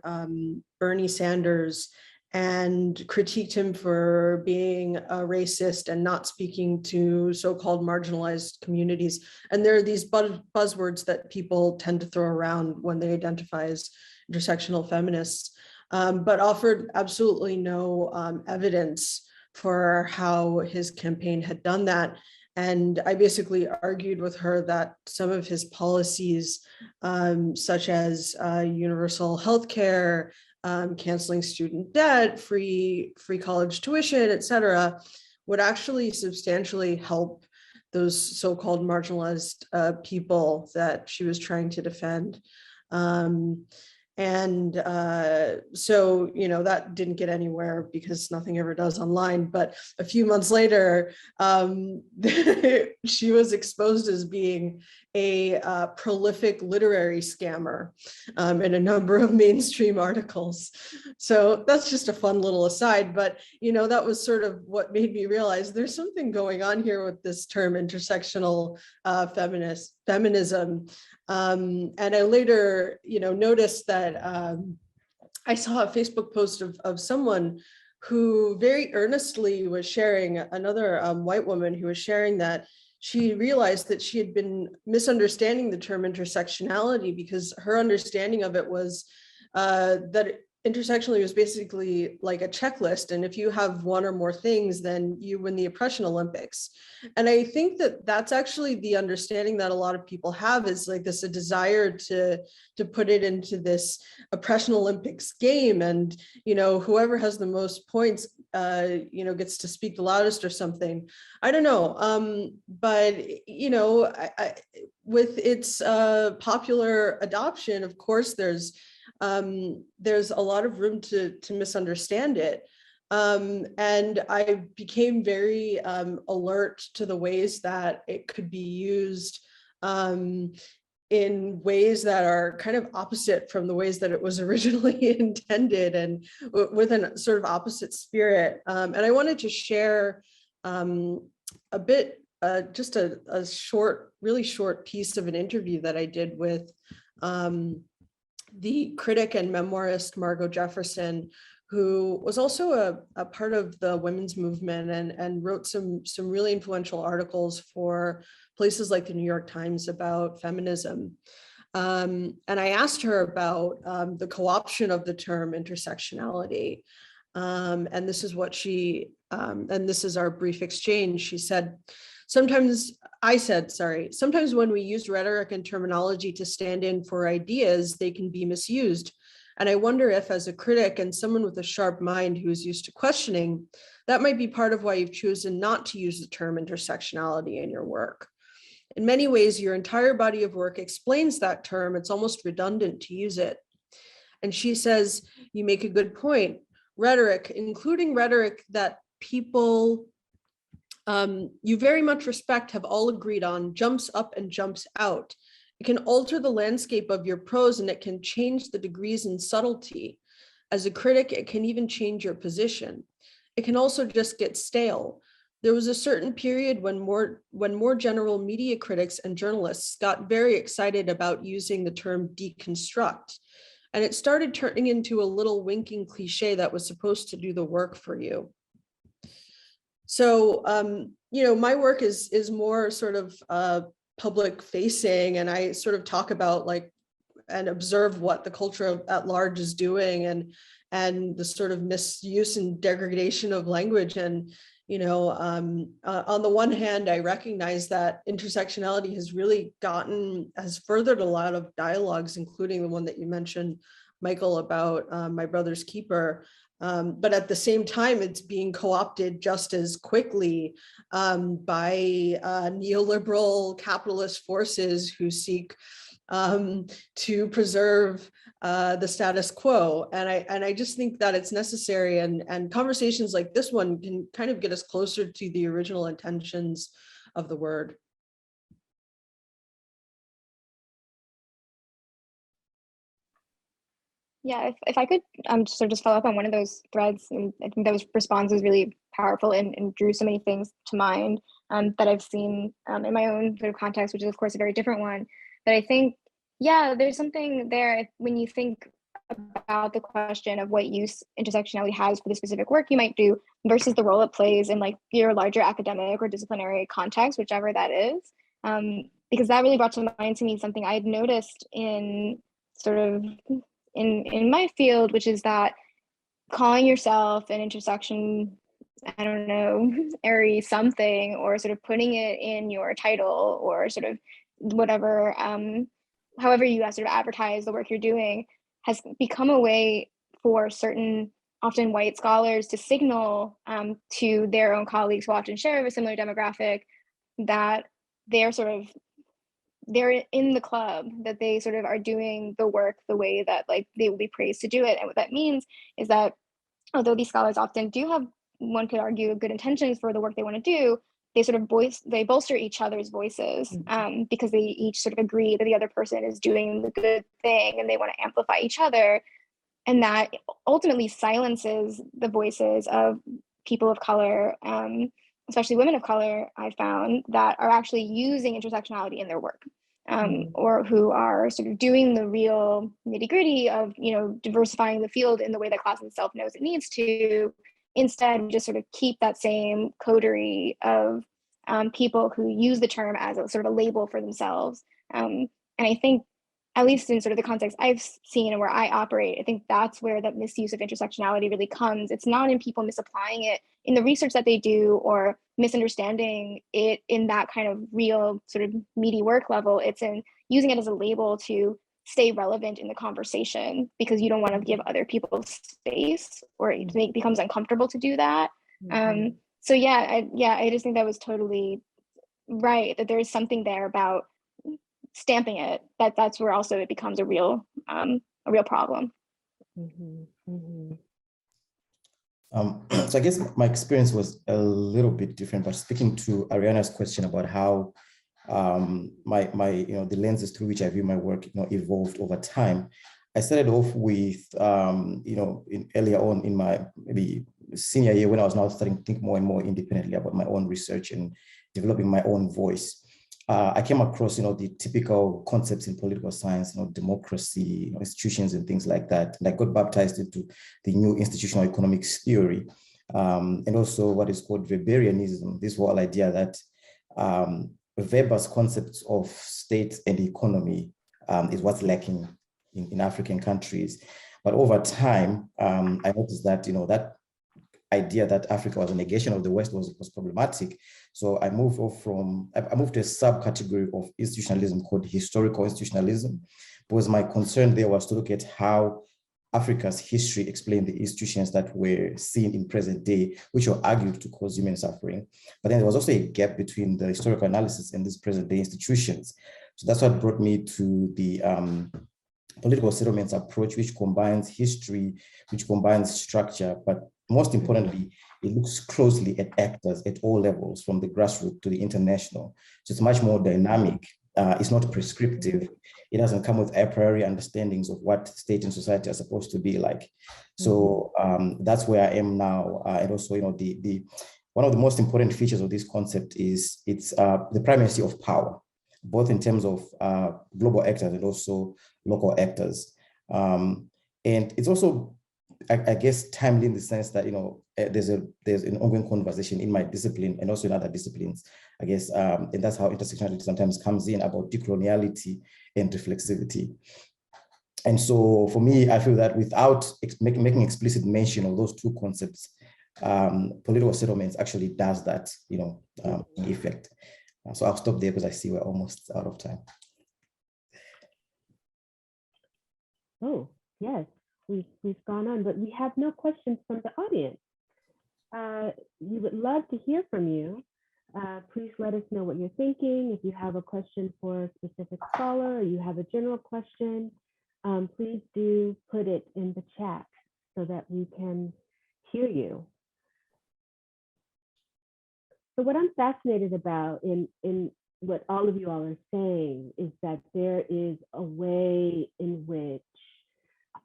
Bernie Sanders and critiqued him for being a racist and not speaking to so-called marginalized communities. And there are these buzzwords that people tend to throw around when they identify as intersectional feminists, but offered absolutely no evidence for how his campaign had done that. And I basically argued with her that some of his policies, such as universal healthcare, canceling student debt, free college tuition, et cetera, would actually substantially help those so-called marginalized people that she was trying to defend. And so, you know, that didn't get anywhere because nothing ever does online. But a few months later, she was exposed as being a prolific literary scammer in a number of mainstream articles. So that's just a fun little aside. But, you know, that was sort of what made me realize there's something going on here with this term intersectional feminism. And I later, you know, noticed that I saw a Facebook post of someone who very earnestly was sharing, another white woman who was sharing that she realized that she had been misunderstanding the term intersectionality because her understanding of it was that intersectionality was basically like a checklist. And if you have one or more things, then you win the oppression Olympics. And I think that that's actually the understanding that a lot of people have, is like this, a desire to put it into this oppression Olympics game. And, you know, whoever has the most points, you know, gets to speak the loudest or something. I don't know. But, you know, with its popular adoption, of course, there's a lot of room to misunderstand it. And I became very alert to the ways that it could be used in ways that are kind of opposite from the ways that it was originally intended, and with a sort of opposite spirit. And I wanted to share a bit, just a short, really short piece of an interview that I did with the critic and memoirist Margot Jefferson, who was also a part of the women's movement and wrote some really influential articles for places like the New York Times about feminism. And I asked her about the co-option of the term intersectionality. And this is what she, and this is our brief exchange. She said, sometimes when we use rhetoric and terminology to stand in for ideas, they can be misused. And I wonder if, as a critic and someone with a sharp mind who is used to questioning, that might be part of why you've chosen not to use the term intersectionality in your work. In many ways, your entire body of work explains that term. It's almost redundant to use it. And she says, you make a good point. Rhetoric, including rhetoric that people you very much respect, have all agreed on, jumps up and jumps out. It can alter the landscape of your prose, and it can change the degrees in subtlety. As a critic, it can even change your position. It can also just get stale. There was a certain period when more general media critics and journalists got very excited about using the term deconstruct. And it started turning into a little winking cliche that was supposed to do the work for you. So, you know, my work is more sort of public facing, and I sort of talk about like and observe what the culture at large is doing, and the sort of misuse and degradation of language. And, you know, on the one hand, I recognize that intersectionality has furthered a lot of dialogues, including the one that you mentioned, Michael, about My Brother's Keeper. But at the same time, it's being co-opted just as quickly by neoliberal capitalist forces who seek to preserve the status quo. And I just think that it's necessary, and conversations like this one can kind of get us closer to the original intentions of the word. Yeah, if I could sort of just follow up on one of those threads, and I think that response was really powerful and drew so many things to mind that I've seen in my own sort of context, which is of course a very different one. But I think, yeah, there's something there when you think about the question of what use intersectionality has for the specific work you might do versus the role it plays in like your larger academic or disciplinary context, whichever that is. Because that really brought to mind to me something I had noticed in sort of in my field, which is that calling yourself an intersection, I don't know, airy something, or sort of putting it in your title or sort of whatever, however you sort of advertise the work you're doing, has become a way for certain often white scholars to signal to their own colleagues who often share a similar demographic that they're sort of they're in the club, that they sort of are doing the work the way that like they will be praised to do it. And what that means is that although these scholars often do have, one could argue, good intentions for the work they want to do, they sort of bolster each other's voices because they each sort of agree that the other person is doing the good thing and they want to amplify each other. And that ultimately silences the voices of people of color, especially women of color, I found, that are actually using intersectionality in their work, or who are sort of doing the real nitty gritty of, you know, diversifying the field in the way that class itself knows it needs to. Instead, we just sort of keep that same coterie of people who use the term as a sort of a label for themselves. And I think, at least in sort of the context I've seen and where I operate, I think that's where that misuse of intersectionality really comes. It's not in people misapplying it in the research that they do or misunderstanding it in that kind of real sort of meaty work level. It's in using it as a label to stay relevant in the conversation because you don't want to give other people space, or it becomes uncomfortable to do that. So yeah, I just think that was totally right, that there's something there about stamping it, that's where also it becomes a real problem. So I guess my experience was a little bit different, but speaking to Ariana's question about how my the lenses through which I view my work evolved over time. I started off with earlier on in my maybe senior year, when I was now starting to think more and more independently about my own research and developing my own voice. I came across, the typical concepts in political science, democracy, institutions and things like that. And I got baptized into the new institutional economics theory, and also what is called Weberianism, this whole idea that Weber's concepts of state and economy is what's lacking in African countries. But over time, I noticed that, that idea that Africa was a negation of the West was problematic. So I moved to a subcategory of institutionalism called historical institutionalism, because my concern there was to look at how Africa's history explained the institutions that were seen in present day, which were argued to cause human suffering. But then there was also a gap between the historical analysis and these present day institutions. So that's what brought me to the political settlements approach, which combines history, which combines structure, but most importantly, it looks closely at actors at all levels, from the grassroots to the international. So it's much more dynamic. It's not prescriptive. It doesn't come with a priori understandings of what state and society are supposed to be like. So that's where I am now. And also, one of the most important features of this concept is it's the primacy of power, both in terms of global actors and also local actors. And it's also, I guess, timely in the sense that, there's an ongoing conversation in my discipline and also in other disciplines, I guess, and that's how intersectionality sometimes comes in, about decoloniality and reflexivity. And so for me, I feel that without making explicit mention of those two concepts, political settlements actually does that, effect. So I'll stop there because I see we're almost out of time. Oh, yes, we've gone on, but we have no questions from the audience. We would love to hear from you. Please let us know what you're thinking. If you have a question for a specific scholar, or you have a general question, please do put it in the chat so that we can hear you. So what I'm fascinated about in what all of you all are saying is that there is a way in which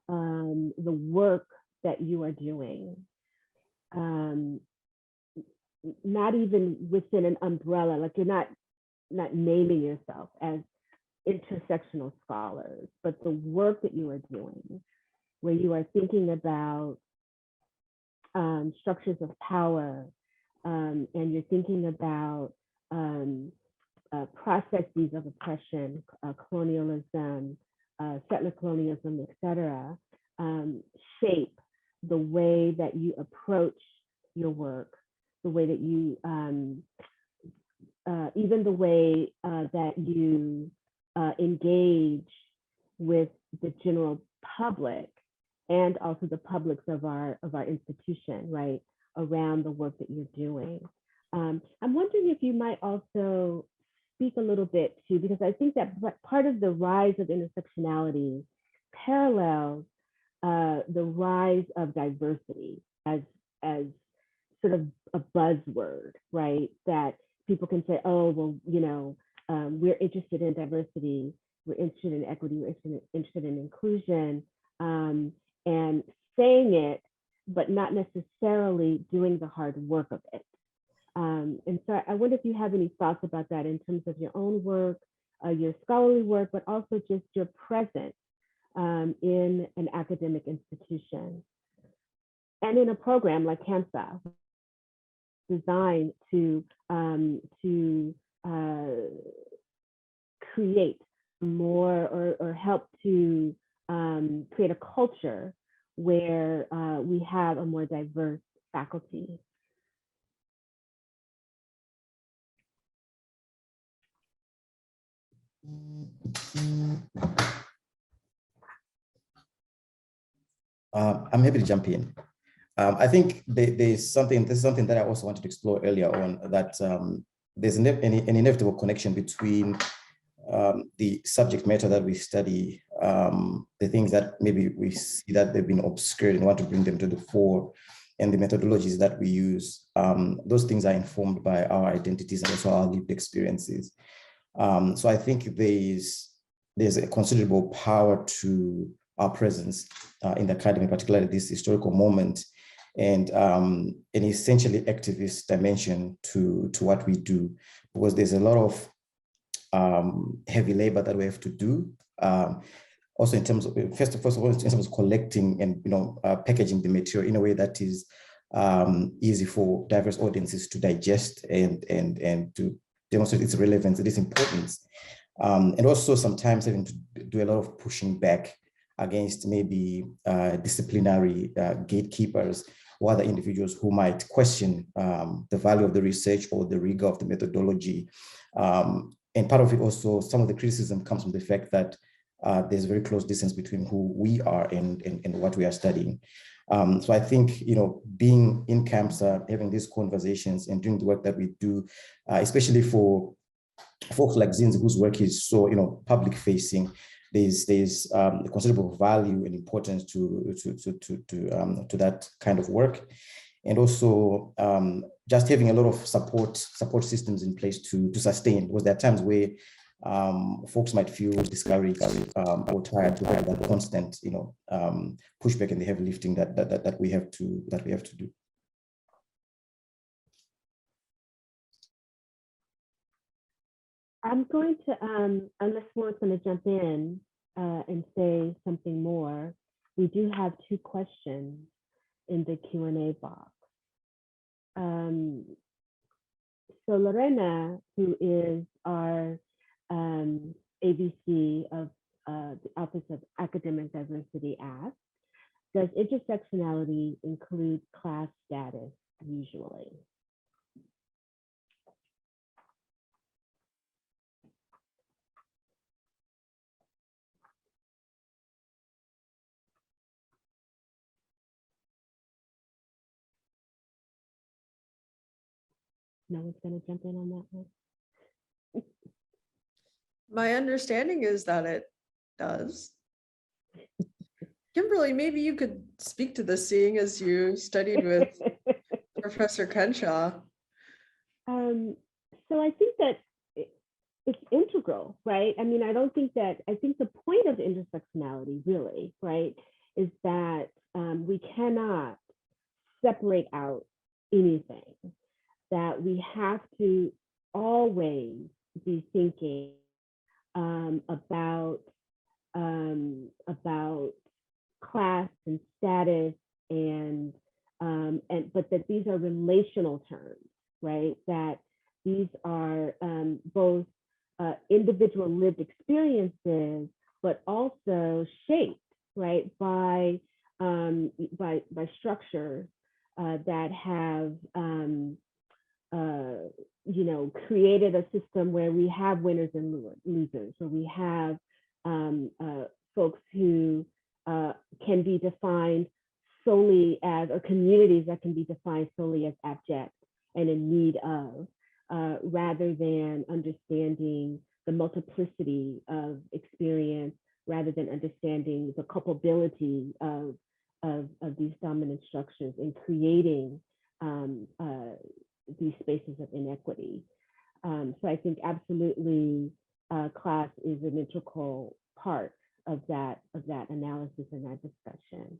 the work that you are doing, not even within an umbrella, like you're not naming yourself as intersectional scholars, but the work that you are doing, where you are thinking about structures of power, and you're thinking about processes of oppression, colonialism, settler colonialism, et cetera, shape the way that you approach your work, the way that you, even the way that you engage with the general public and also the publics of our institution, right, around the work that you're doing. I'm wondering if you might also speak a little bit to, because I think that part of the rise of intersectionality parallels the rise of diversity as sort of a buzzword, right? That people can say, oh, well, you know, we're interested in diversity, we're interested in equity, we're interested in inclusion, and saying it, but not necessarily doing the hard work of it. And so I wonder if you have any thoughts about that in terms of your own work, your scholarly work, but also just your presence in an academic institution and in a program like CAMPSSAH, designed to create more or help to create a culture where we have a more diverse faculty. I'm happy to jump in. I think this is something that I also wanted to explore earlier on, that there's an inevitable connection between the subject matter that we study, the things that maybe we see that they've been obscured and want to bring them to the fore, and the methodologies that we use. Those things are informed by our identities and also our lived experiences. So I think there's a considerable power to our presence in the academy, particularly this historical moment, and an essentially activist dimension to what we do, because there's a lot of heavy labor that we have to do. Also in terms of, first of all, in terms of collecting and packaging the material in a way that is easy for diverse audiences to digest and to demonstrate its relevance, its importance. And also sometimes having to do a lot of pushing back against maybe disciplinary gatekeepers or other individuals who might question the value of the research or the rigor of the methodology. And part of it also, some of the criticism comes from the fact that there's a very close distance between who we are and what we are studying. So I think, being in CAMPSSAH, having these conversations and doing the work that we do, especially for folks like Zinzi, whose work is so, public facing, there's a considerable value and importance to that kind of work. And also just having a lot of support systems in place to sustain, because there are times where folks might feel discouraged or tired to have that constant, pushback and the heavy lifting that we have to do. I'm going to, unless Lauren's going to jump in and say something more, we do have 2 questions in the Q&A box. So Lorena, who is our ABC of the Office of Academic Diversity, asks, does intersectionality include class status usually? No one's going to jump in on that one? My understanding is that it does. Kimberly, maybe you could speak to this, seeing as you studied with Professor Crenshaw. So I think that it's integral, right? I mean, I think the point of intersectionality really, right, is that we cannot separate out anything, that we have to always be thinking about class and status but that these are relational terms, right? That these are both individual lived experiences, but also shaped, right, by structures that have created a system where we have winners and losers, where we have folks who can be defined solely as, or communities that can be defined solely as abject and in need of rather than understanding the multiplicity of experience, rather than understanding the culpability of these dominant structures in creating these spaces of inequity. So I think absolutely class is an integral part of that analysis and that discussion.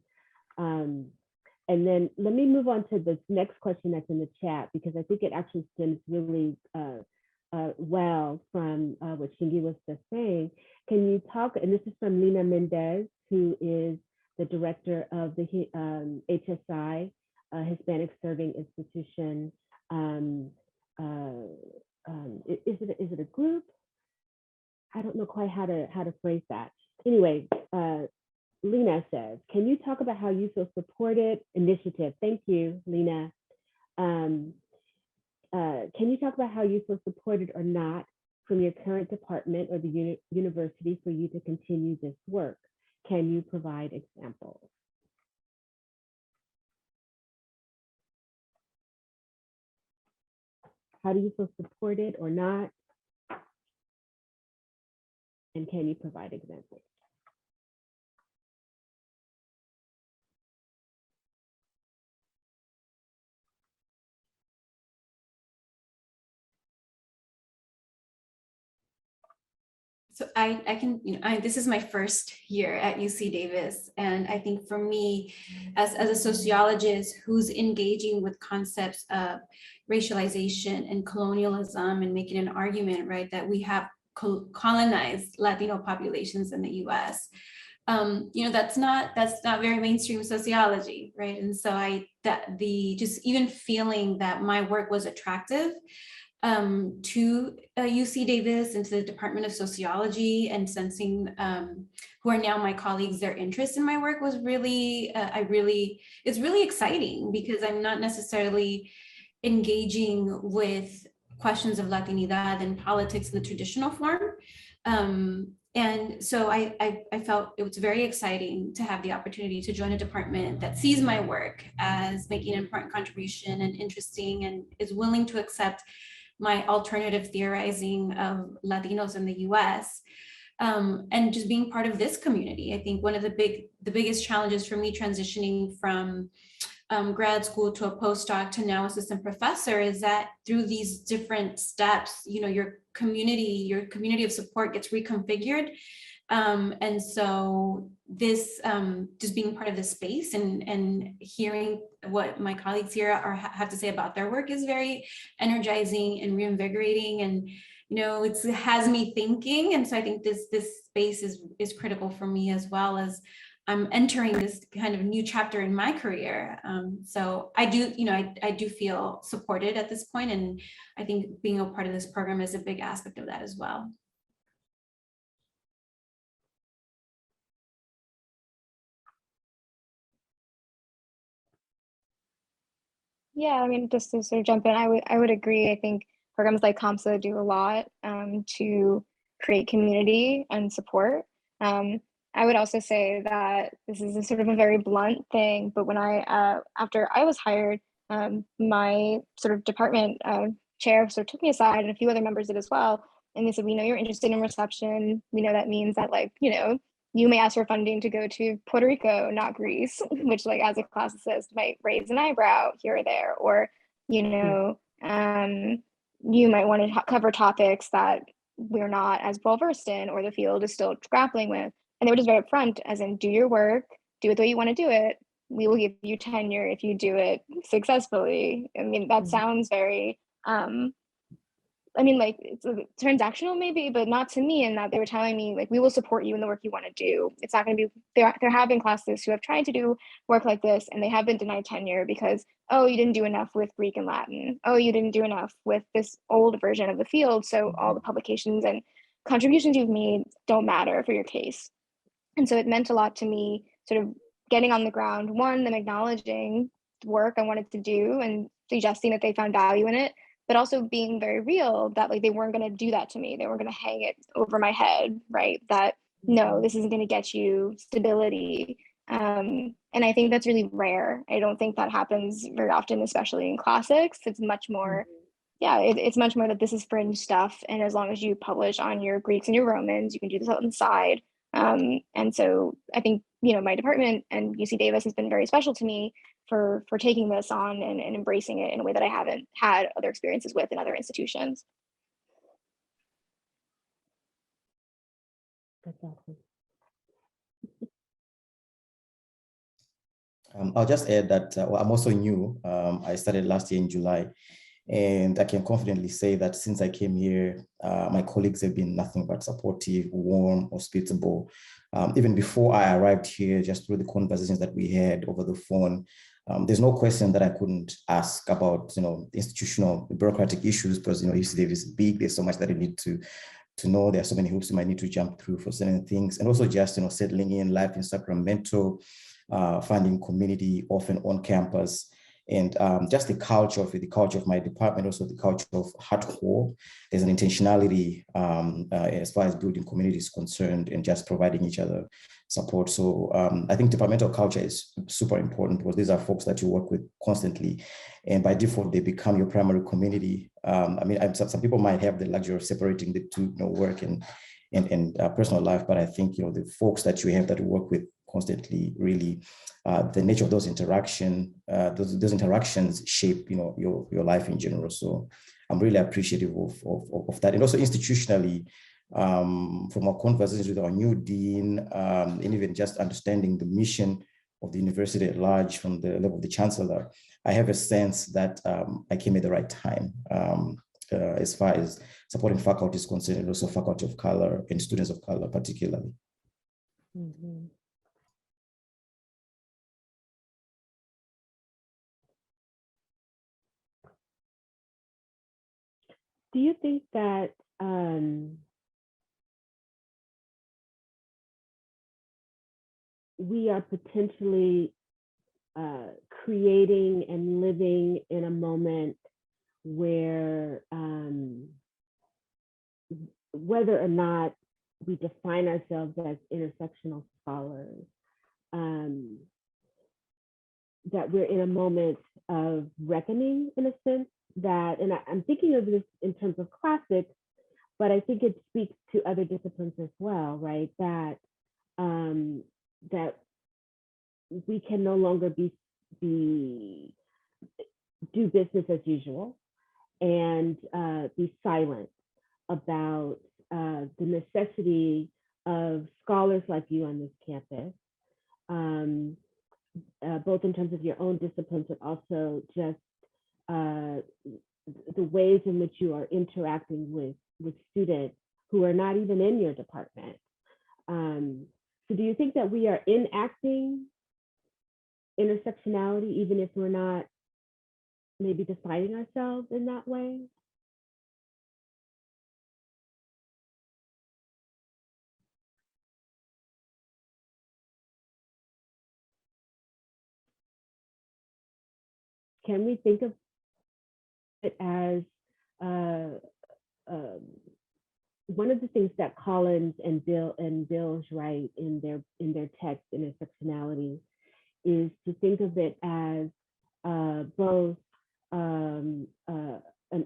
And then let me move on to this next question that's in the chat, because I think it actually stems really well from what Shingi was just saying. Can you talk, and this is from Lina Mendez, who is the director of the HSI, Hispanic Serving Institution. Is it a group? I don't know quite how to phrase that. Anyway, Lina says, can you talk about how you feel supported initiative? Thank you, Lina. Can you talk about how you feel supported or not from your current department or the university for you to continue this work? Can you provide examples? How do you feel supported or not? And can you provide examples? So I can, this is my first year at UC Davis. And I think for me, as a sociologist who's engaging with concepts of racialization and colonialism and making an argument, right, that we have colonized Latino populations in the US, that's not very mainstream sociology, right? And so just even feeling that my work was attractive to UC Davis and to the Department of Sociology, and sensing who are now my colleagues, their interest in my work was really, it's really exciting, because I'm not necessarily engaging with questions of Latinidad and politics in the traditional form. And so I felt it was very exciting to have the opportunity to join a department that sees my work as making an important contribution and interesting, and is willing to accept my alternative theorizing of Latinos in the US, and just being part of this community. I think one of the biggest challenges for me transitioning from grad school to a postdoc to now assistant professor is that through these different steps, your community of support gets reconfigured. And so this, just being part of this space and hearing what my colleagues here have to say about their work is very energizing and reinvigorating, and it has me thinking. And so I think this space is critical for me, as well as I'm entering this kind of new chapter in my career. So I do feel supported at this point, and I think being a part of this program is a big aspect of that as well. Yeah, I mean, just to sort of jump in, I would agree. I think programs like CAMPSSAH do a lot to create community and support. I would also say that this is a sort of a very blunt thing, but when after I was hired, my sort of department chair sort of took me aside, and a few other members did as well. And they said, we know you're interested in reception. We know that means that, like, you may ask for funding to go to Puerto Rico, not Greece, which, like, as a classicist might raise an eyebrow here or there, or, you might want to cover topics that we're not as well versed in, or the field is still grappling with. And they were just very upfront, as in, do your work, do it the way you want to do it. We will give you tenure if you do it successfully. I mean, that sounds very, like, it's transactional maybe, but not to me, in that they were telling me, like, we will support you in the work you want to do. It's not going to be, there have been classists who have tried to do work like this, and they have been denied tenure because, oh, you didn't do enough with Greek and Latin. Oh, you didn't do enough with this old version of the field. So all the publications and contributions you've made don't matter for your case. And so it meant a lot to me, sort of getting on the ground, one, them acknowledging the work I wanted to do and suggesting that they found value in it, but also being very real that, like, they weren't going to do that to me. They weren't going to hang it over my head, right? That, no, this isn't going to get you stability. And I think that's really rare. I don't think that happens very often, especially in classics. It's much more yeah, it's much more that this is fringe stuff. And as long as you publish on your Greeks and your Romans, you can do this on the side. And so I think, my department and UC Davis has been very special to me for taking this on and embracing it in a way that I haven't had other experiences with in other institutions. That's awesome. I'll just add that well, I'm also new. I started last year in July, and I can confidently say that since I came here, my colleagues have been nothing but supportive, warm, hospitable. Even before I arrived here, just through the conversations that we had over the phone, there's no question that I couldn't ask about, institutional bureaucratic issues, because, UC Davis is big. There's so much that I need to know. There are so many hoops you might need to jump through for certain things, and also just, settling in life in Sacramento, finding community often on campus, and just the culture of my department, also the culture of hardcore. There's an intentionality as far as building community is concerned and just providing each other support. So I think departmental culture is super important, because these are folks that you work with constantly, and by default they become your primary community. Some people might have the luxury of separating the two, work and personal life, but I think the folks that you have that you work with constantly, really the nature of those interactions shape your life in general. So I'm really appreciative of that. And also institutionally, from our conversations with our new dean, and even just understanding the mission of the university at large from the level of the chancellor, I have a sense that I came at the right time as far as supporting faculty is concerned, and also faculty of color and students of color particularly. Mm-hmm. Do you think that we are potentially creating and living in a moment where whether or not we define ourselves as intersectional scholars, that we're in a moment of reckoning, in a sense, that, and I'm thinking of this in terms of classics, but I think it speaks to other disciplines as well, right? That that we can no longer do business as usual and be silent about the necessity of scholars like you on this campus, both in terms of your own disciplines, but also just the ways in which you are interacting with students who are not even in your department. So do you think that we are enacting intersectionality, even if we're not maybe defining ourselves in that way? Can we think of it as one of the things that Collins and Bilge write in their text, Intersectionality, is to think of it as both an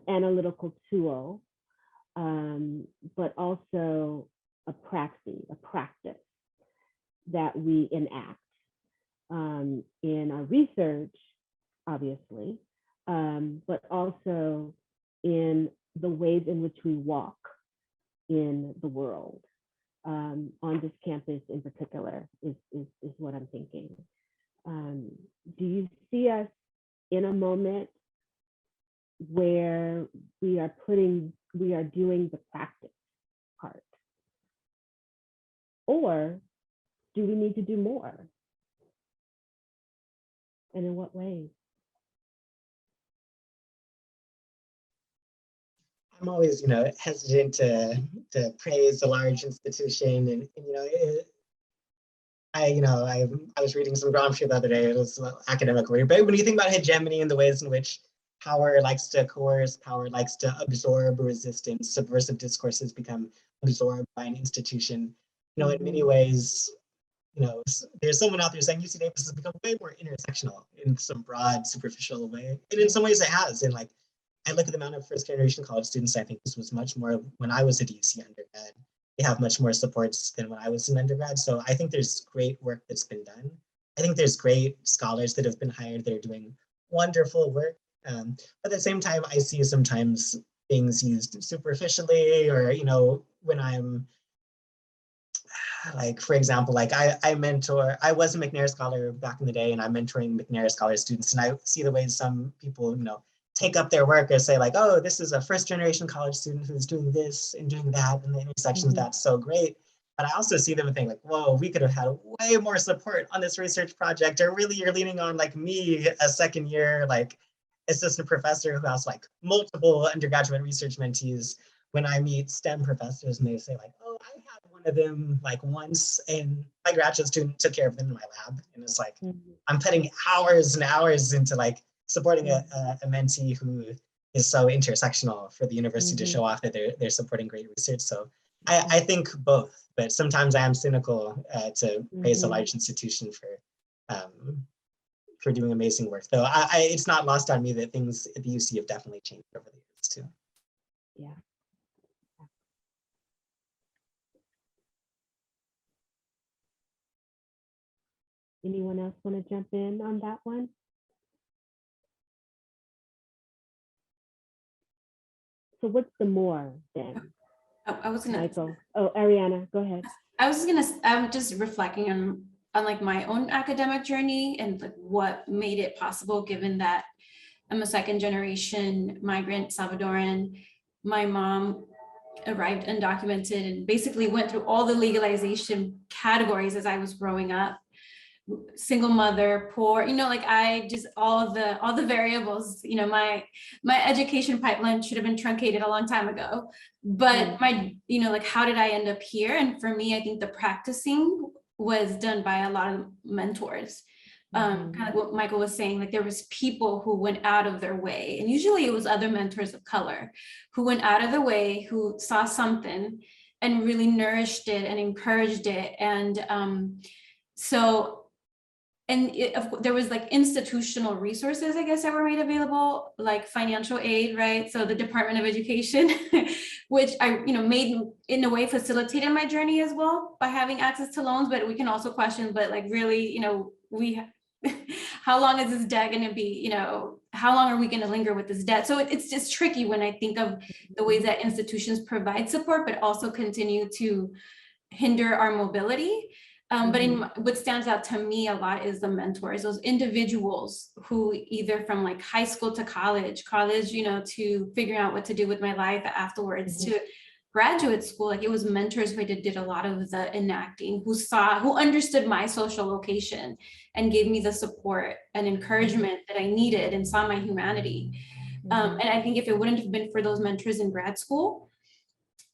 analytical tool, but also a practice that we enact in our research, obviously, but also in the ways in which we walk in the world. On this campus in particular is what I'm thinking. Do you see us in a moment where we are doing the practice part? Or do we need to do more? And in what ways? I'm always, hesitant to praise a large institution, and I was reading some Gramsci the other day. It was academic read, but when you think about hegemony and the ways in which power likes to coerce, power likes to absorb resistance, subversive discourses become absorbed by an institution. In many ways, there's someone out there saying UC Davis has become way more intersectional in some broad, superficial way, and in some ways it has, in like I look at the amount of first generation college students, I think this was much more when I was at UC undergrad. They have much more supports than when I was an undergrad. So I think there's great work that's been done. I think there's great scholars that have been hired that are doing wonderful work. But at the same time, I see sometimes things used superficially, or, you know, when I'm like, for example, like I was a McNair scholar back in the day, and I'm mentoring McNair scholar students, and I see the way some people, you know, take up their work and say like, oh, this is a first generation college student who's doing this and doing that, and the intersections, that's so great. But I also see them and think like, whoa, we could have had way more support on this research project, or really you're leaning on like me, a second year, like assistant professor who has like multiple undergraduate research mentees. When I meet STEM professors and they say like, oh, I had one of them like once, and my graduate student took care of them in my lab. And it's like, I'm putting hours and hours into like supporting a mentee who is so intersectional for the university to show off that they're supporting great research. So I think both, but sometimes I am cynical to praise a large institution for doing amazing work. Though it's not lost on me that things at the UC have definitely changed over the years too. Yeah. Anyone else want to jump in on that one? So what's the more then? I was gonna. Michael. Oh, Ariana, go ahead. I'm just reflecting on like my own academic journey and like what made it possible, given that I'm a second generation migrant Salvadoran. My mom arrived undocumented and basically went through all the legalization categories as I was growing up. Single mother, poor, you know, like I just all the variables, you know, my education pipeline should have been truncated a long time ago. But my, you know, like how did I end up here? And for me, I think the practicing was done by a lot of mentors. Kind of what Michael was saying, like there was people who went out of their way, and usually it was other mentors of color who went out of the way, who saw something and really nourished it and encouraged it. And there was like institutional resources, I guess, that were made available, like financial aid, right? So the Department of Education, which I, you know, made in a way facilitated my journey as well by having access to loans. But we can also question, but like really, you know, how long is this debt going to be? You know, how long are we going to linger with this debt? So it's just tricky when I think of the ways that institutions provide support, but also continue to hinder our mobility. But what stands out to me a lot is the mentors, those individuals who either from like high school to college, you know, to figuring out what to do with my life afterwards, to graduate school, like it was mentors who did a lot of the enacting, who understood my social location and gave me the support and encouragement that I needed and saw my humanity. And I think if it wouldn't have been for those mentors in grad school,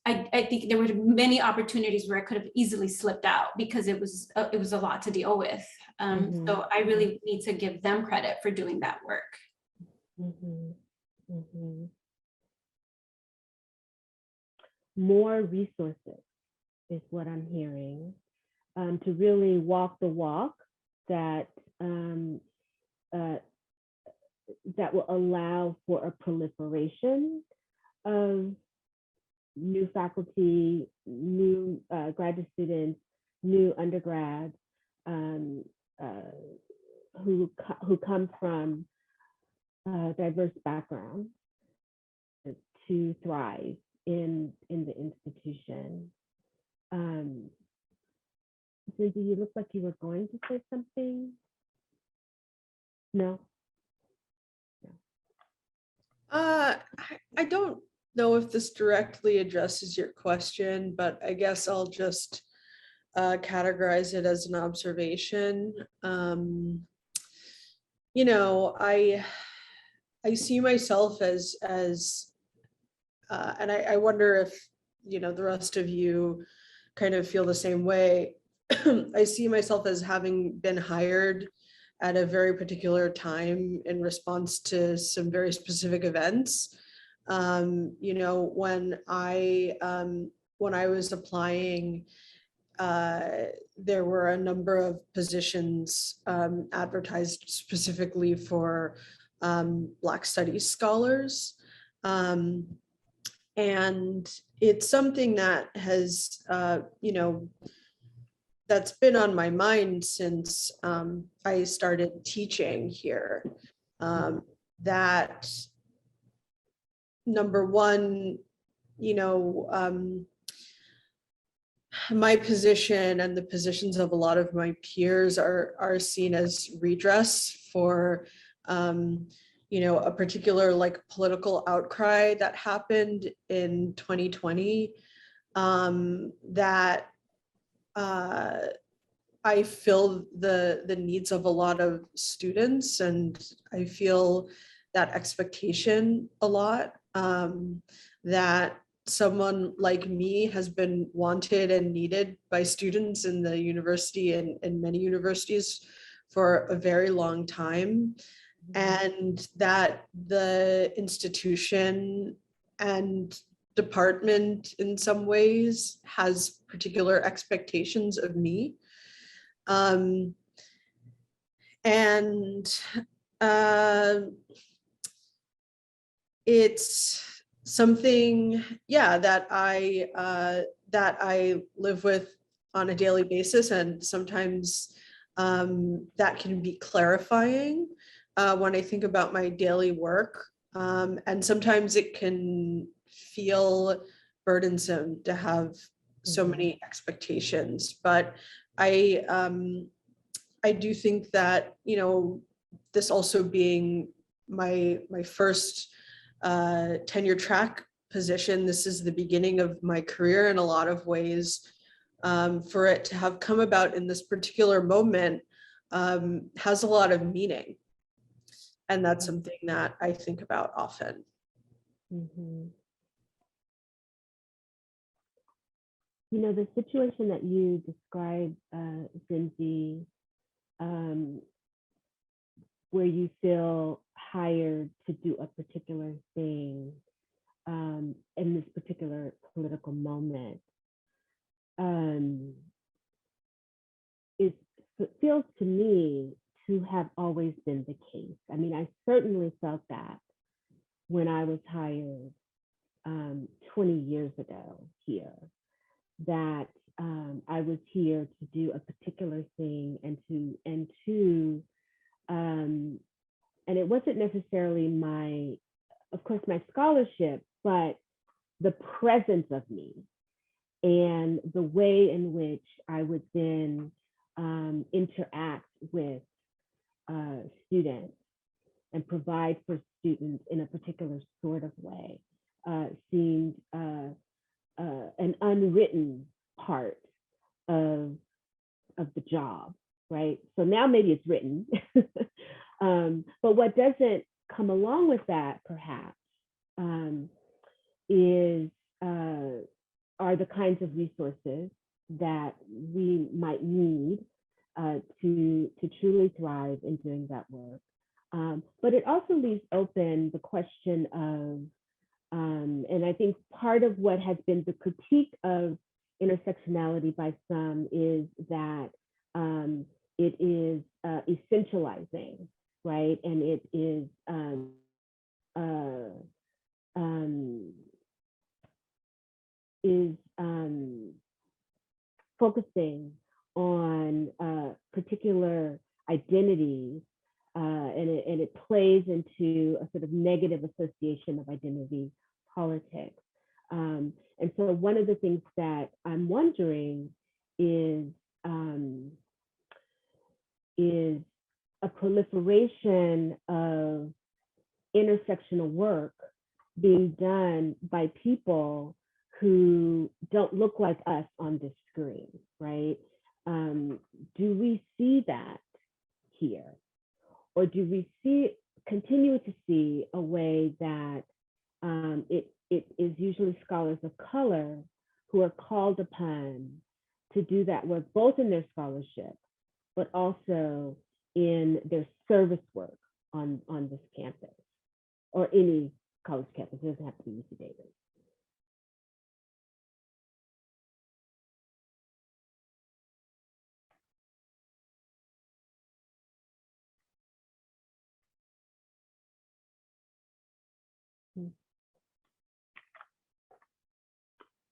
I think there were many opportunities where I could have easily slipped out because it was a lot to deal with. So I really need to give them credit for doing that work. More resources is what I'm hearing, to really walk the walk that that will allow for a proliferation of new faculty, new graduate students, new undergrads who come from diverse backgrounds to thrive in the institution. Zinzi, you look like you were going to say something. No. I don't know if this directly addresses your question, but I guess I'll just categorize it as an observation. You know, I see myself as and I wonder if, you know, the rest of you kind of feel the same way. I see myself as having been hired at a very particular time in response to some very specific events. You know, when I was applying, there were a number of positions advertised specifically for Black Studies scholars. And it's something that has, that's been on my mind since I started teaching here. That number one, my position and the positions of a lot of my peers are seen as redress for a particular like political outcry that happened in 2020 that I feel the needs of a lot of students, and I feel that expectation a lot, that someone like me has been wanted and needed by students in the university and many universities for a very long time, and that the institution and department in some ways has particular expectations of me. It's something, that I live with on a daily basis, and sometimes that can be clarifying when I think about my daily work, and sometimes it can feel burdensome to have so many expectations, but I do think that, this also being my first tenure track position, this is the beginning of my career in a lot of ways. For it to have come about in this particular moment has a lot of meaning. And that's something that I think about often. The situation that you described, Zinzi, where you feel hired to do a particular thing in this particular political moment, it feels to me to have always been the case. I mean, I certainly felt that when I was hired 20 years ago here, that I was here to do a particular thing and it wasn't necessarily my scholarship, but the presence of me and the way in which I would then interact with students and provide for students in a particular sort of way seemed an unwritten part of the job, right? So now maybe it's written, but what doesn't come along with that, perhaps, are the kinds of resources that we might need to truly thrive in doing that work. But it also leaves open the question of, and I think part of what has been the critique of intersectionality by some is that it is essentializing, right? And it is focusing on particular identities, and it plays into a sort of negative association of identity politics. And so one of the things that I'm wondering is a proliferation of intersectional work being done by people who don't look like us on the screen, right? Do we see that here? Or do we continue to see a way that it is usually scholars of color who are called upon to do that work, both in their scholarship, but also in their service work on this campus or any college campus? It doesn't have to be UC Davis.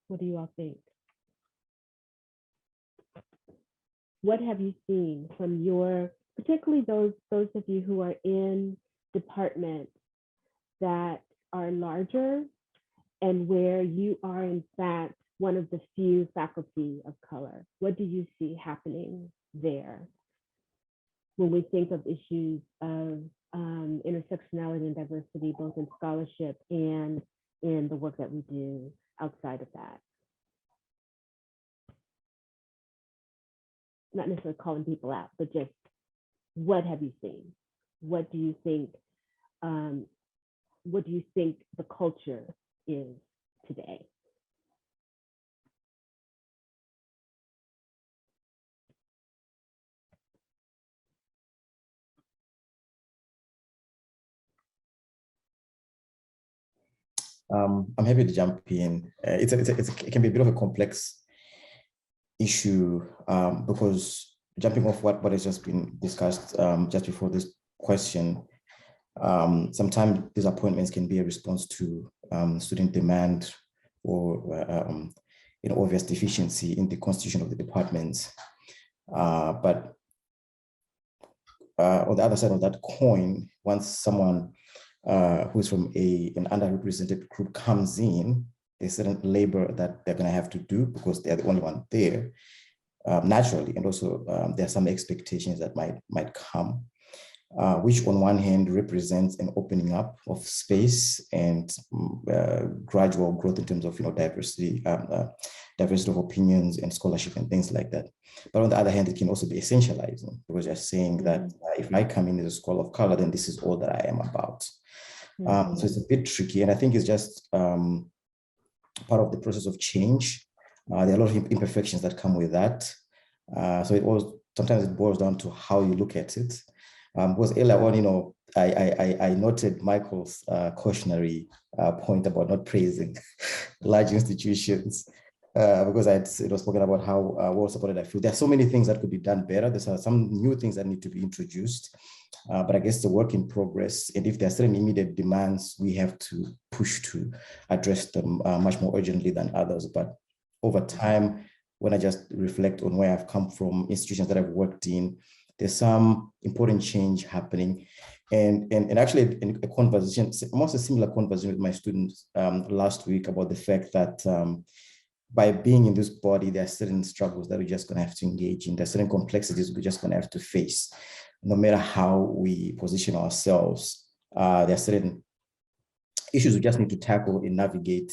What do you all think? What have you seen from your, particularly those of you who are in departments that are larger and where you are in fact one of the few faculty of color? What do you see happening there when we think of issues of intersectionality and diversity, both in scholarship and in the work that we do outside of that? Not necessarily calling people out, but just what have you seen? What do you think? What do you think the culture is today? I'm happy to jump in. It can be a bit of a complex issue because jumping off what has just been discussed just before this question, sometimes these appointments can be a response to student demand or obvious deficiency in the constitution of the departments. But on the other side of that coin, once someone who is from an underrepresented group comes in, there's certain labor that they're going to have to do because they're the only one there naturally, and also there are some expectations that might come, which on one hand represents an opening up of space and gradual growth in terms of diversity of opinions and scholarship and things like that. But on the other hand, it can also be essentializing because you're saying that if I come in as a scholar of color, then this is all that I am about. So it's a bit tricky, and I think it's just part of the process of change. There are a lot of imperfections that come with that. So sometimes it boils down to how you look at it. Because earlier on, I noted Michael's cautionary point about not praising large institutions because I had spoken about how well supported I feel. There are so many things that could be done better. There are some new things that need to be introduced. But I guess the work in progress, and if there are certain immediate demands, we have to push to address them much more urgently than others. But over time, when I just reflect on where I've come from, institutions that I've worked in, there's some important change happening. And actually in a conversation, almost a similar conversation with my students last week about the fact that by being in this body, there are certain struggles that we're just going to have to engage in. There are certain complexities we're just going to have to face. No matter how we position ourselves, there are certain issues we just need to tackle and navigate.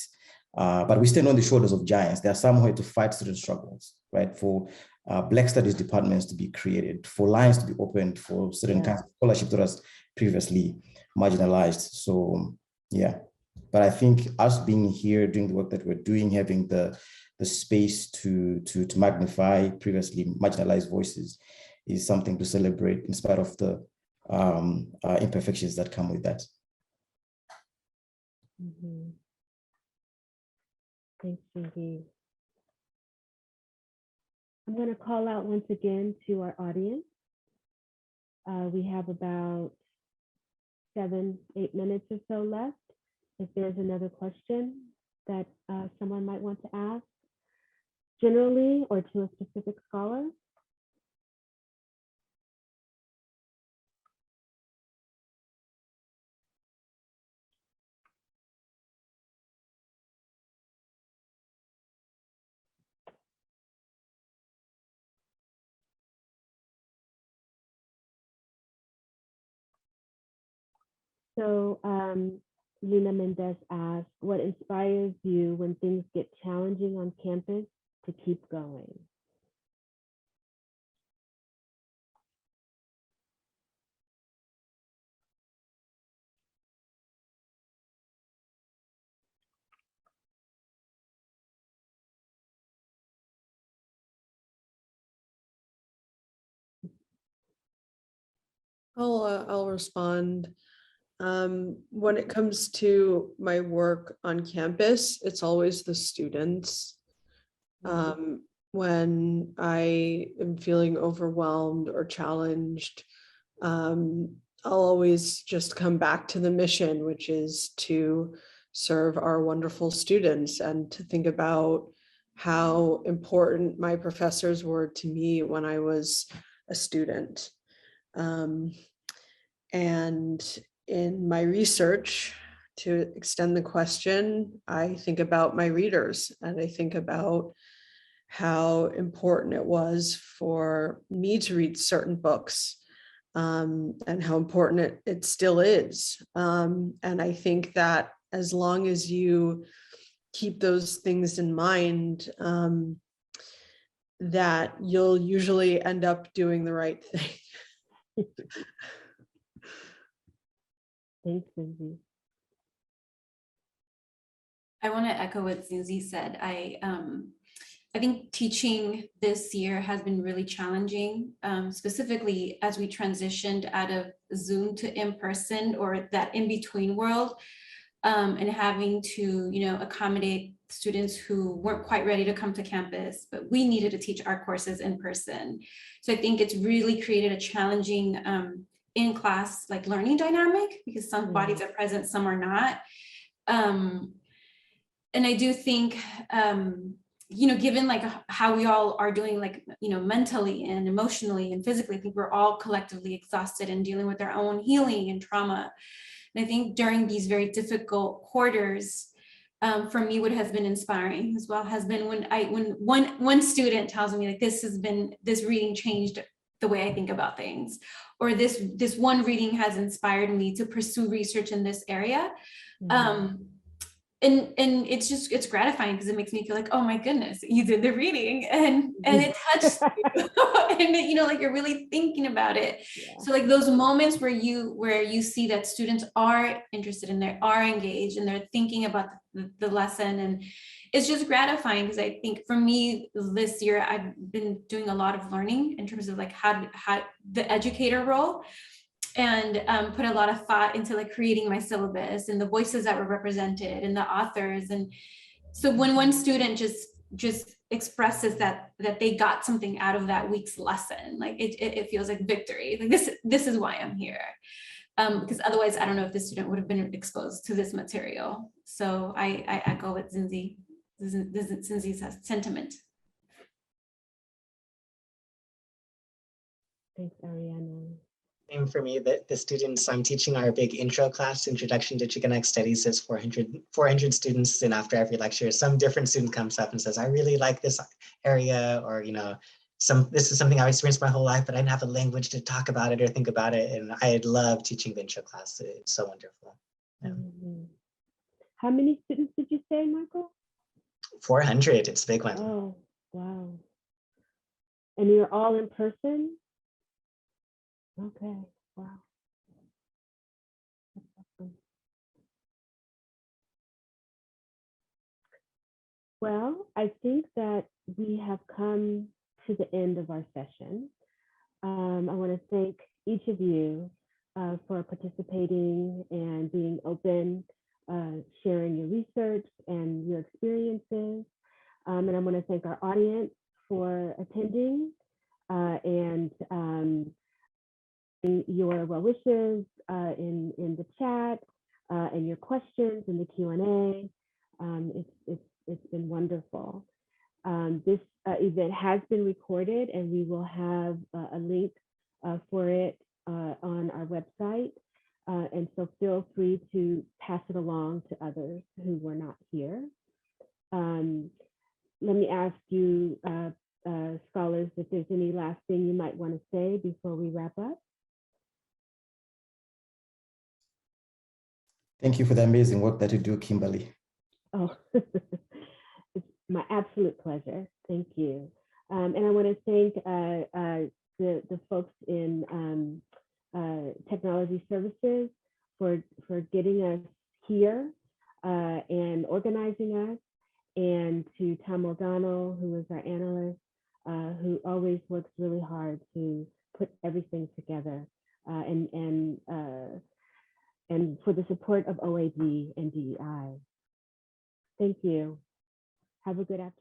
But we stand on the shoulders of giants. There are somewhere to fight certain struggles, right? For Black Studies departments to be created, for lines to be opened, for certain kinds of scholarship that was previously marginalized. So, yeah. But I think us being here, doing the work that we're doing, having the space to magnify previously marginalized voices is something to celebrate in spite of the imperfections that come with that. Mm-hmm. Thanks, Shingi. I'm going to call out once again to our audience. We have about 7-8 minutes or so left. If there's another question that someone might want to ask, generally or to a specific scholar. So Lina Mendez asked, what inspires you when things get challenging on campus to keep going? I'll respond. When it comes to my work on campus, it's always the students. When I am feeling overwhelmed or challenged, I'll always just come back to the mission, which is to serve our wonderful students and to think about how important my professors were to me when I was a student. And in my research, to extend the question, I think about my readers and I think about how important it was for me to read certain books and how important it still is. And I think that as long as you keep those things in mind, that you'll usually end up doing the right thing. Thanks, Zinzi. I want to echo what Zinzi said. I think teaching this year has been really challenging, specifically as we transitioned out of Zoom to in-person, or that in-between world, and having to, accommodate students who weren't quite ready to come to campus, but we needed to teach our courses in person. So I think it's really created a challenging in-class learning dynamic, because some bodies are present, some are not. And I do think, given how we all are doing, mentally and emotionally and physically, I think we're all collectively exhausted and dealing with our own healing and trauma. And I think during these very difficult quarters, for me, what has been inspiring as well has been when one student tells me this reading changed the way I think about things, or this one reading has inspired me to pursue research in this area. And it's gratifying, because it makes me feel like, oh my goodness, you did the reading and it touched you. And you're really thinking about it. Yeah. So those moments where you see that students are interested and they are engaged and they're thinking about the lesson, and it's just gratifying, because I think for me this year I've been doing a lot of learning in terms of how the educator role, and put a lot of thought into creating my syllabus and the voices that were represented and the authors. And so when one student just expresses that they got something out of that week's lesson, it feels like victory. This is why I'm here. Because otherwise I don't know if the student would have been exposed to this material. So I echo what Zinzi's sentiment. Thanks, Ariana. For me, the students I'm teaching our big intro class, Introduction to Chicana Studies, is 400 students, and after every lecture, some different student comes up and says, I really like this area, or this is something I've experienced my whole life, but I didn't have a language to talk about it or think about it. And I love teaching the intro class. It's so wonderful. Yeah. Mm-hmm. How many students did you say, Michael? 400, it's a big one. Oh, wow. And you're all in person? Okay, wow. That's awesome. Well, I think that we have come to the end of our session. I want to thank each of you for participating and being open, sharing your research and your experiences. And I want to thank our audience for attending and your well wishes in the chat and your questions in the Q&A. It's been wonderful. This event has been recorded, and we will have a link for it on our website. And so feel free to pass it along to others who were not here. Let me ask you, scholars, if there's any last thing you might want to say before we wrap up. Thank you for the amazing work that you do, Kimberly. Oh, it's my absolute pleasure. Thank you. And I want to thank the folks in technology services for getting us here and organizing us, and to Tom O'Donnell, who is our analyst, who always works really hard to put everything together, and for the support of OAD and DEI. Thank you. Have a good afternoon.